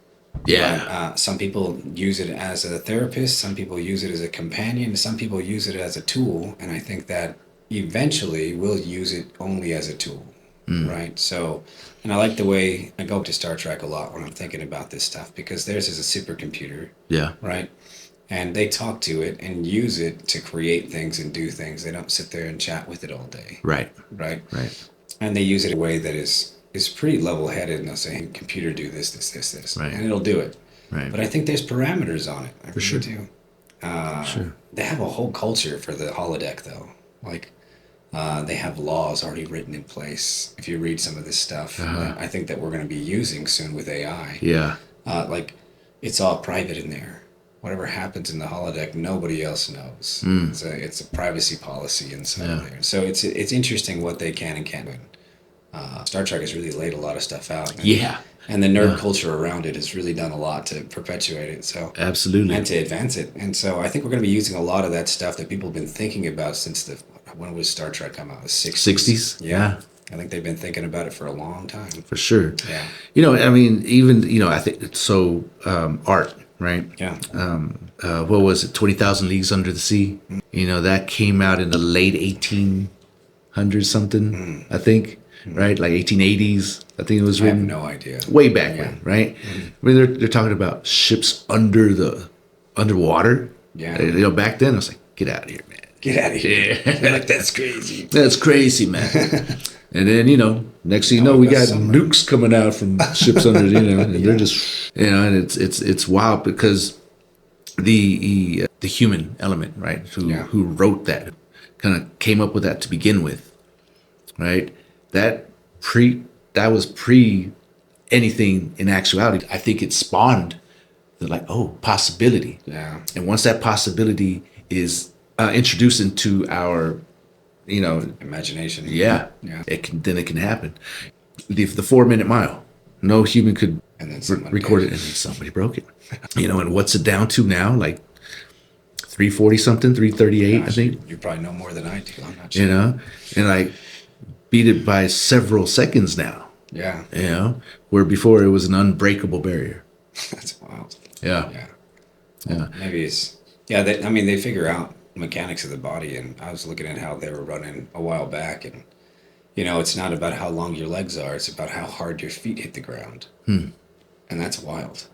Yeah. But, some people use it as a therapist. Some people use it as a companion. Some people use it as a tool. And I think that eventually we'll use it only as a tool. Right. So, and I like the way I go to Star Trek a lot when I'm thinking about this stuff, because theirs is a supercomputer. Yeah. Right. And they talk to it and use it to create things and do things. They don't sit there and chat with it all day. Right. Right. Right. And they use it in a way that is pretty level-headed, and they'll say, hey, computer, do this. Right. And it'll do it. Right. But I think there's parameters on it. I really sure. do. Sure. They have a whole culture for the holodeck, though. Like, they have laws already written in place. If you read some of this stuff, I think that we're going to be using soon with AI. Yeah. Like, it's all private in there. Whatever happens in the holodeck, nobody else knows. It's a privacy policy inside there. So it's interesting what they can and can't do. Star Trek has really laid a lot of stuff out. And the nerd culture around it has really done a lot to perpetuate it. So Absolutely. and to advance it. And so I think we're going to be using a lot of that stuff that people have been thinking about since when was Star Trek come out? The 60s? 60s? Yeah. I think they've been thinking about it for a long time. For sure. Yeah. You know, I mean, even, you know, I think it's so art, right? Yeah. What was it? 20,000 Leagues Under the Sea. You know, that came out in the late 1800s something, I think, right? Like 1880s. I think it was I have written. no idea. Way back when, right? I mean, they're talking about ships underwater. Yeah. You know, back then I was like, get out of here, man. Get out of here. They're like, that's crazy. That's crazy, man. And then, you know, next thing you know, we got nukes coming out from ships under, you know, and they're just, you know, and it's wild because the human element, right, who wrote that, kind of came up with that to begin with, right? That was pre anything in actuality. I think it spawned the like, oh, possibility. Yeah. And once that possibility is introduced into our, you know, Imagination. yeah. It can happen. The 4-minute mile, no human could And then record it, and then somebody broke it. You know, and what's it down to now? Like 340 something, 338, I think. You probably know more than I do. I'm not sure. You know, and I beat it by several seconds now. Yeah. You know, where before it was an unbreakable barrier. That's wild. Yeah. Yeah. Maybe it's they figure out mechanics of the body, and I was looking at how they were running a while back, and it's not about how long your legs are. It's about how hard your feet hit the ground. And that's wild.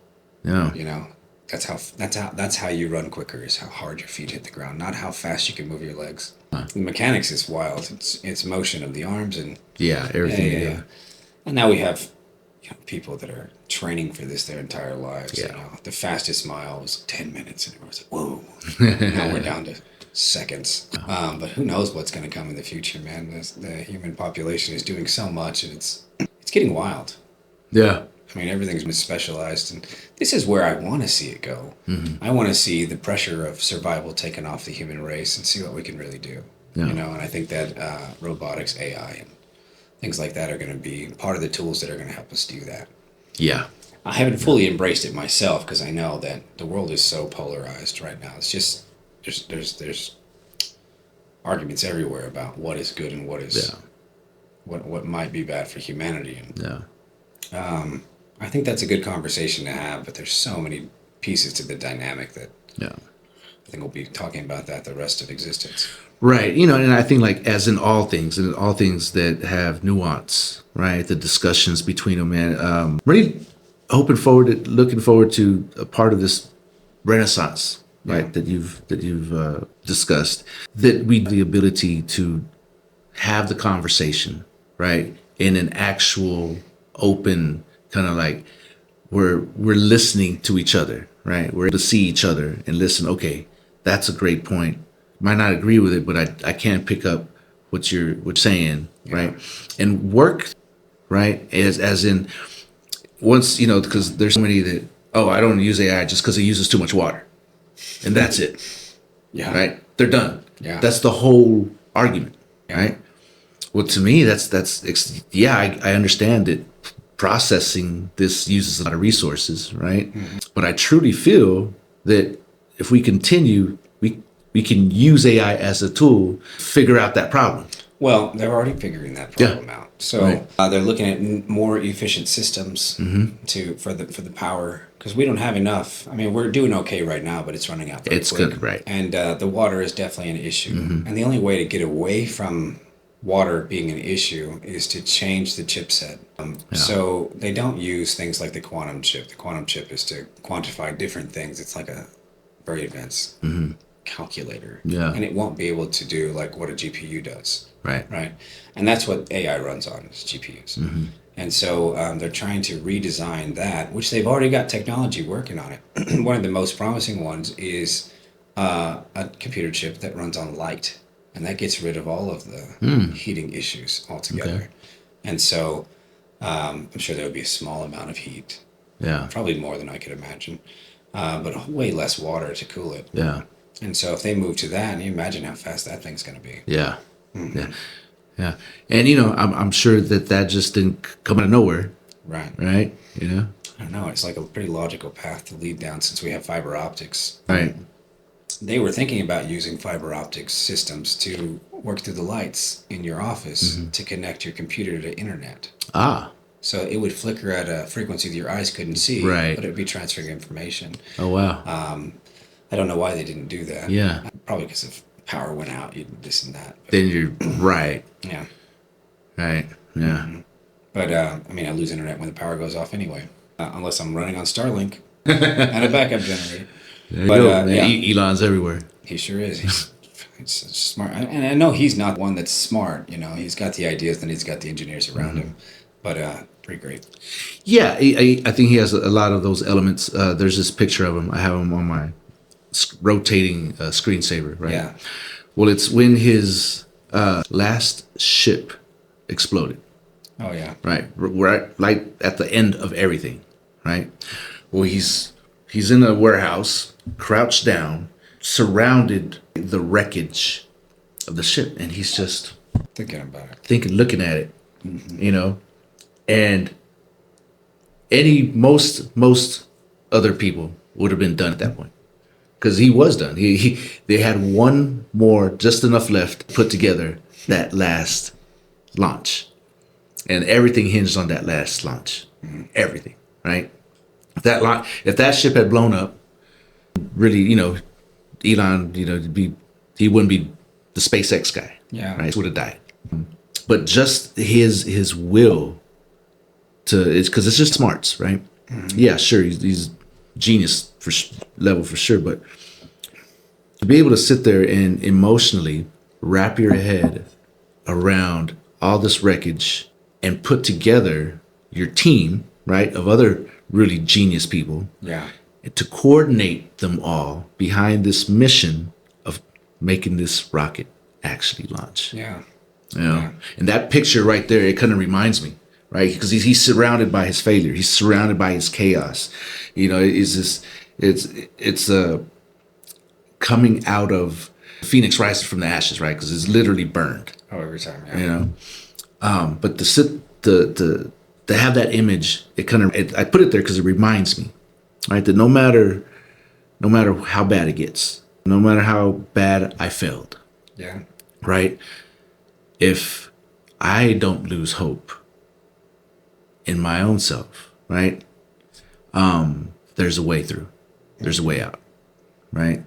Yeah. That's how you run quicker, is how hard your feet hit the ground, not how fast you can move your legs. The mechanics is wild. It's motion of the arms and Everything. yeah. And now we have people that are training for this their entire lives. The fastest mile was 10 minutes, and everyone's like, whoa. Now we're down to seconds. But who knows what's going to come in the future, man. The human population is doing so much, and it's getting wild. Yeah. I mean, everything's been specialized, and this is where I want to see it go. I want to see the pressure of survival taken off the human race and see what we can really do. And I think that robotics, AI, and things like that are going to be part of the tools that are going to help us do that. Yeah. I haven't fully embraced it myself because I know that the world is so polarized right now. It's just there's arguments everywhere about what is good and what is what might be bad for humanity. And I think that's a good conversation to have, but there's so many pieces to the dynamic that I think we'll be talking about that the rest of existence. Right. And I think like as in all things that have nuance, right? The discussions between them, and really looking forward to a part of this renaissance, right? That you've discussed, that we have the ability to have the conversation, right? In an actual open kind of like we're listening to each other, right? We're able to see each other and listen. Okay, that's a great point. Might not agree with it, but I can pick up what you're saying, right? And work, right? As in once, because there's so many that, I don't use AI just because it uses too much water. And that's it. Yeah. Right? They're done. Yeah. That's the whole argument, right? Well, to me, I understand that processing this uses a lot of resources, right? But I truly feel that if we continue, we can use AI as a tool to figure out that problem. Well, they're already figuring that problem out. So they're looking at more efficient systems for the power, because we don't have enough. I mean, we're doing okay right now, but it's running out very quick. Good, right? And the water is definitely an issue. And the only way to get away from water being an issue is to change the chipset. So they don't use things like the quantum chip. The quantum chip is to quantify different things. It's like a very advanced calculator. And it won't be able to do like what a GPU does. Right. And that's what AI runs on, is GPUs. And so they're trying to redesign that, which they've already got technology working on it. One of the most promising ones is a computer chip that runs on light. And that gets rid of all of the heating issues altogether. And so I'm sure there would be a small amount of heat. Probably more than I could imagine. But way less water to cool it. And so if they move to that, you imagine how fast that thing's going to be. Yeah. And, I'm sure that just didn't come out of nowhere. Right. I don't know. It's like a pretty logical path to lead down since we have fiber optics. Right. They were thinking about using fiber optics systems to work through the lights in your office to connect your computer to internet. So it would flicker at a frequency that your eyes couldn't see, but it would be transferring information. Oh, wow. I don't know why they didn't do that. Yeah. Probably because if power went out, this and that. But, then you're right. Yeah. Right. Yeah. But, I lose internet when the power goes off anyway, unless I'm running on Starlink and a backup generator. There you go. Elon's everywhere. He sure is. He's smart. And I know he's not one that's smart. He's got the ideas, then he's got the engineers around him. But pretty great. Yeah, I think he has a lot of those elements. There's this picture of him. I have him on my rotating screensaver, right? Yeah. Well, it's when his last ship exploded. Oh, yeah. Right. We're at the end of everything, right? Well, he's in a warehouse, crouched down, surrounded the wreckage of the ship, and he's just thinking about it, looking at it, and most other people would have been done at that point, because he was done. They had one more, just enough left to put together that last launch, and everything hinged on that last launch. Everything, right? If that ship had blown up, really, Elon, he wouldn't be the SpaceX guy. Yeah. Right? He would have died. but just his will to, it's because it's just smarts, right? Yeah, sure, he's genius level for sure, but to be able to sit there and emotionally wrap your head around all this wreckage and put together your team, right, of other really genius people, to coordinate them all behind this mission of making this rocket actually launch. And that picture right there, it kind of reminds me, right, because he's surrounded by his failure, he's surrounded by his chaos. It's a coming out of Phoenix rising from the ashes, right? Because it's literally burned. Oh, every time, But to have that image, I put it there because it reminds me, right, that no matter how bad it gets, no matter how bad I failed, right, if I don't lose hope in my own self, right, there's a way through, there's a way out, right?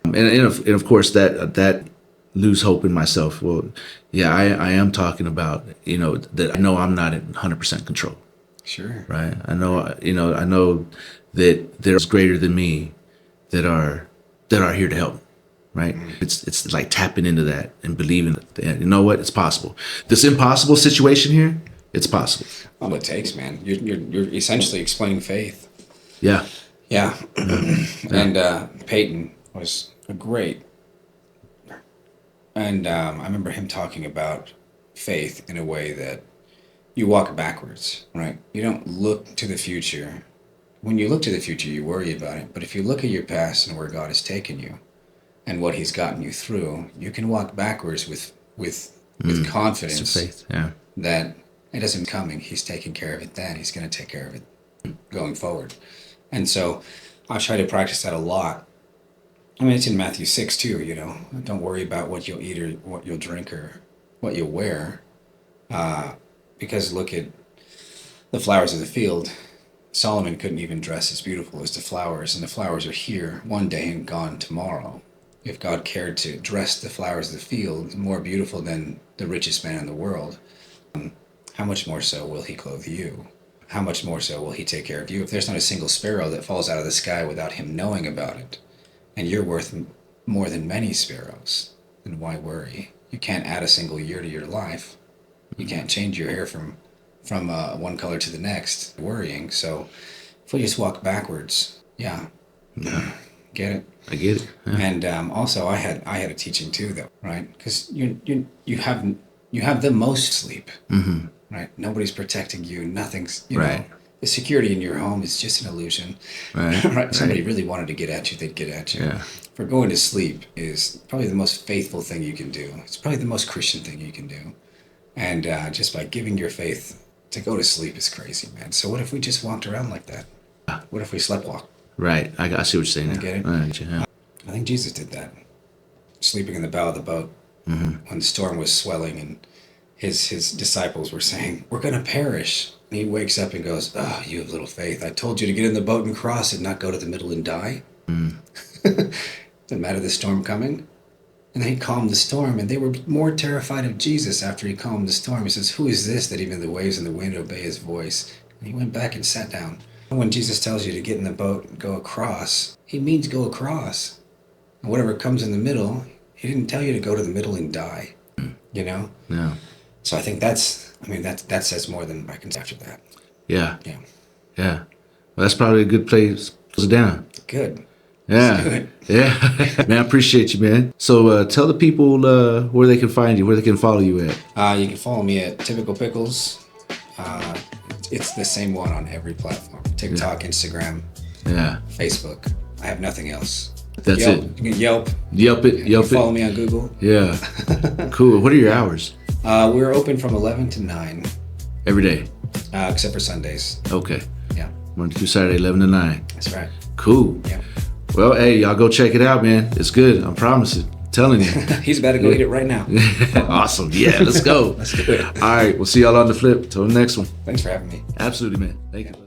And of course that lose hope in myself. Well, I am talking about, that I know I'm not in 100% control. Sure. Right. I know that there's greater than me that are here to help. Right. It's like tapping into that and believing that, you know what, it's possible. This impossible situation here, it's possible. All it takes, man. You're essentially explaining faith. Yeah. And Peyton was a great. And I remember him talking about faith in a way that you walk backwards, right? You don't look to the future. When you look to the future, you worry about it. But if you look at your past and where God has taken you and what he's gotten you through, you can walk backwards with confidence faith, that it isn't coming. He's taking care of it then. He's going to take care of it going forward. And so I try to practice that a lot. I mean, it's in Matthew 6 too, Don't worry about what you'll eat or what you'll drink or what you'll wear. Because look at the flowers of the field. Solomon couldn't even dress as beautiful as the flowers, and the flowers are here one day and gone tomorrow. If God cared to dress the flowers of the field more beautiful than the richest man in the world, how much more so will he clothe you? How much more so will he take care of you? If there's not a single sparrow that falls out of the sky without him knowing about it, and you're worth more than many sparrows, then why worry? You can't add a single year to your life. You can't change your hair from one color to the next, worrying. So if we just walk backwards, get it. I get it. Yeah. And also, I had a teaching too, though, right? Because you have the most sleep, right? Nobody's protecting you. Nothing's right. The security in your home is just an illusion, right? Right? Somebody really wanted to get at you, they'd get at you. Yeah. For going to sleep is probably the most faithful thing you can do. It's probably the most Christian thing you can do. And just by giving your faith to go to sleep is crazy, man. So what if we just walked around like that? What if we sleptwalk? Right. I see what you're saying. You get it? I think Jesus did that. Sleeping in the bow of the boat when the storm was swelling and his disciples were saying, "We're going to perish." And he wakes up and goes, "Oh, you have little faith. I told you to get in the boat and cross and not go to the middle and die." Didn't matter the storm coming. And then he calmed the storm, and they were more terrified of Jesus after he calmed the storm. He says, "Who is this that even the waves and the wind obey his voice?" And he went back and sat down. When Jesus tells you to get in the boat and go across, he means go across. And whatever comes in the middle, he didn't tell you to go to the middle and die, Yeah. So I think that says more than I can say after that. Yeah. Well, that's probably a good place to close it down. Good. Yeah. Good. Yeah. Man, I appreciate you, man. So tell the people where they can find you, where they can follow you at. You can follow me at Typical Pickles. It's the same one on every platform. TikTok, Instagram, Facebook. I have nothing else. That's Yelp. it. You can Yelp. Yelp it. Follow me on Google. Yeah. Cool. What are your hours? We're open from 11 to 9. Every day? Except for Sundays. Okay. Yeah. Monday through Saturday, 11 to 9. That's right. Cool. Yeah. Well, hey, y'all go check it out, man. It's good. I'm promising. I'm telling you. He's about to go eat it right now. Awesome. Yeah, let's go. Let's do it. All right. We'll see y'all on the flip. Till the next one. Thanks for having me. Absolutely, man. Thank you.